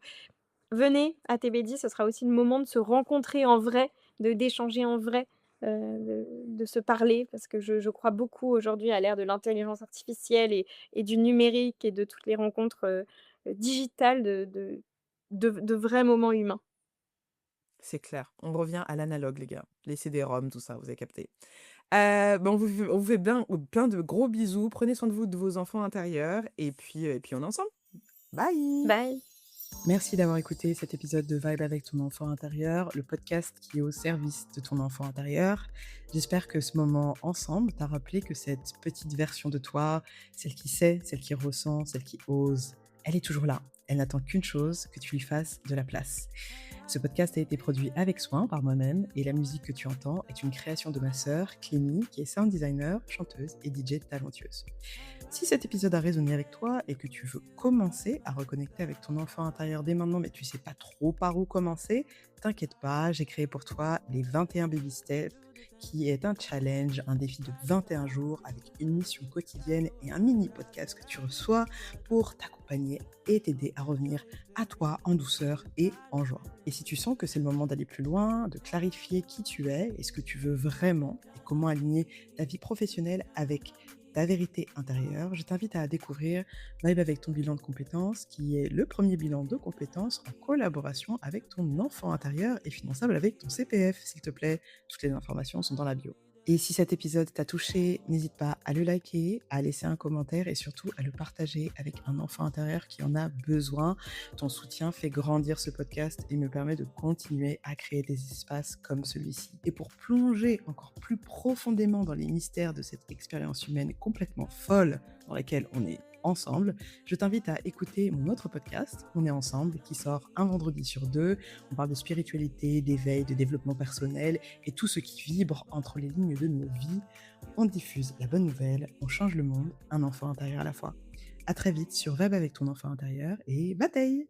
venez à TBD, ce sera aussi le moment de se rencontrer en vrai, d'échanger en vrai, de se parler parce que je crois beaucoup aujourd'hui à l'ère de l'intelligence artificielle et du numérique et de toutes les rencontres, digitales de vrais moments humains. C'est clair. On revient à l'analogue, les gars. Les CD-ROM, tout ça, vous avez capté. On vous fait bien plein de gros bisous. Prenez soin de vous, de vos enfants intérieurs et puis on est ensemble. Bye! Bye. Merci d'avoir écouté cet épisode de Vibe avec ton enfant intérieur, le podcast qui est au service de ton enfant intérieur. J'espère que ce moment ensemble t'a rappelé que cette petite version de toi, celle qui sait, celle qui ressent, celle qui ose, elle est toujours là. Elle n'attend qu'une chose, que tu lui fasses de la place. Ce podcast a été produit avec soin par moi-même et la musique que tu entends est une création de ma sœur, Clémy, qui est sound designer, chanteuse et DJ talentueuse. Si cet épisode a résonné avec toi et que tu veux commencer à reconnecter avec ton enfant intérieur dès maintenant, mais tu sais pas trop par où commencer, t'inquiète pas, j'ai créé pour toi les 21 Baby Steps, qui est un challenge, un défi de 21 jours avec une mission quotidienne et un mini podcast que tu reçois pour t'accompagner et t'aider à revenir à toi en douceur et en joie. Et si tu sens que c'est le moment d'aller plus loin, de clarifier qui tu es et ce que tu veux vraiment et comment aligner ta vie professionnelle avec ta vérité intérieure, je t'invite à découvrir Vibe avec ton bilan de compétences, qui est le premier bilan de compétences en collaboration avec ton enfant intérieur et finançable avec ton CPF, s'il te plaît. Toutes les informations sont dans la bio. Et si cet épisode t'a touché, n'hésite pas à le liker, à laisser un commentaire et surtout à le partager avec un enfant intérieur qui en a besoin. Ton soutien fait grandir ce podcast et me permet de continuer à créer des espaces comme celui-ci. Et pour plonger encore plus profondément dans les mystères de cette expérience humaine complètement folle dans laquelle on est ensemble, je t'invite à écouter mon autre podcast, On est ensemble, qui sort un vendredi sur deux. On parle de spiritualité, d'éveil, de développement personnel et tout ce qui vibre entre les lignes de nos vies. On diffuse la bonne nouvelle, on change le monde, un enfant intérieur à la fois. À très vite sur Web avec ton enfant intérieur et bataille!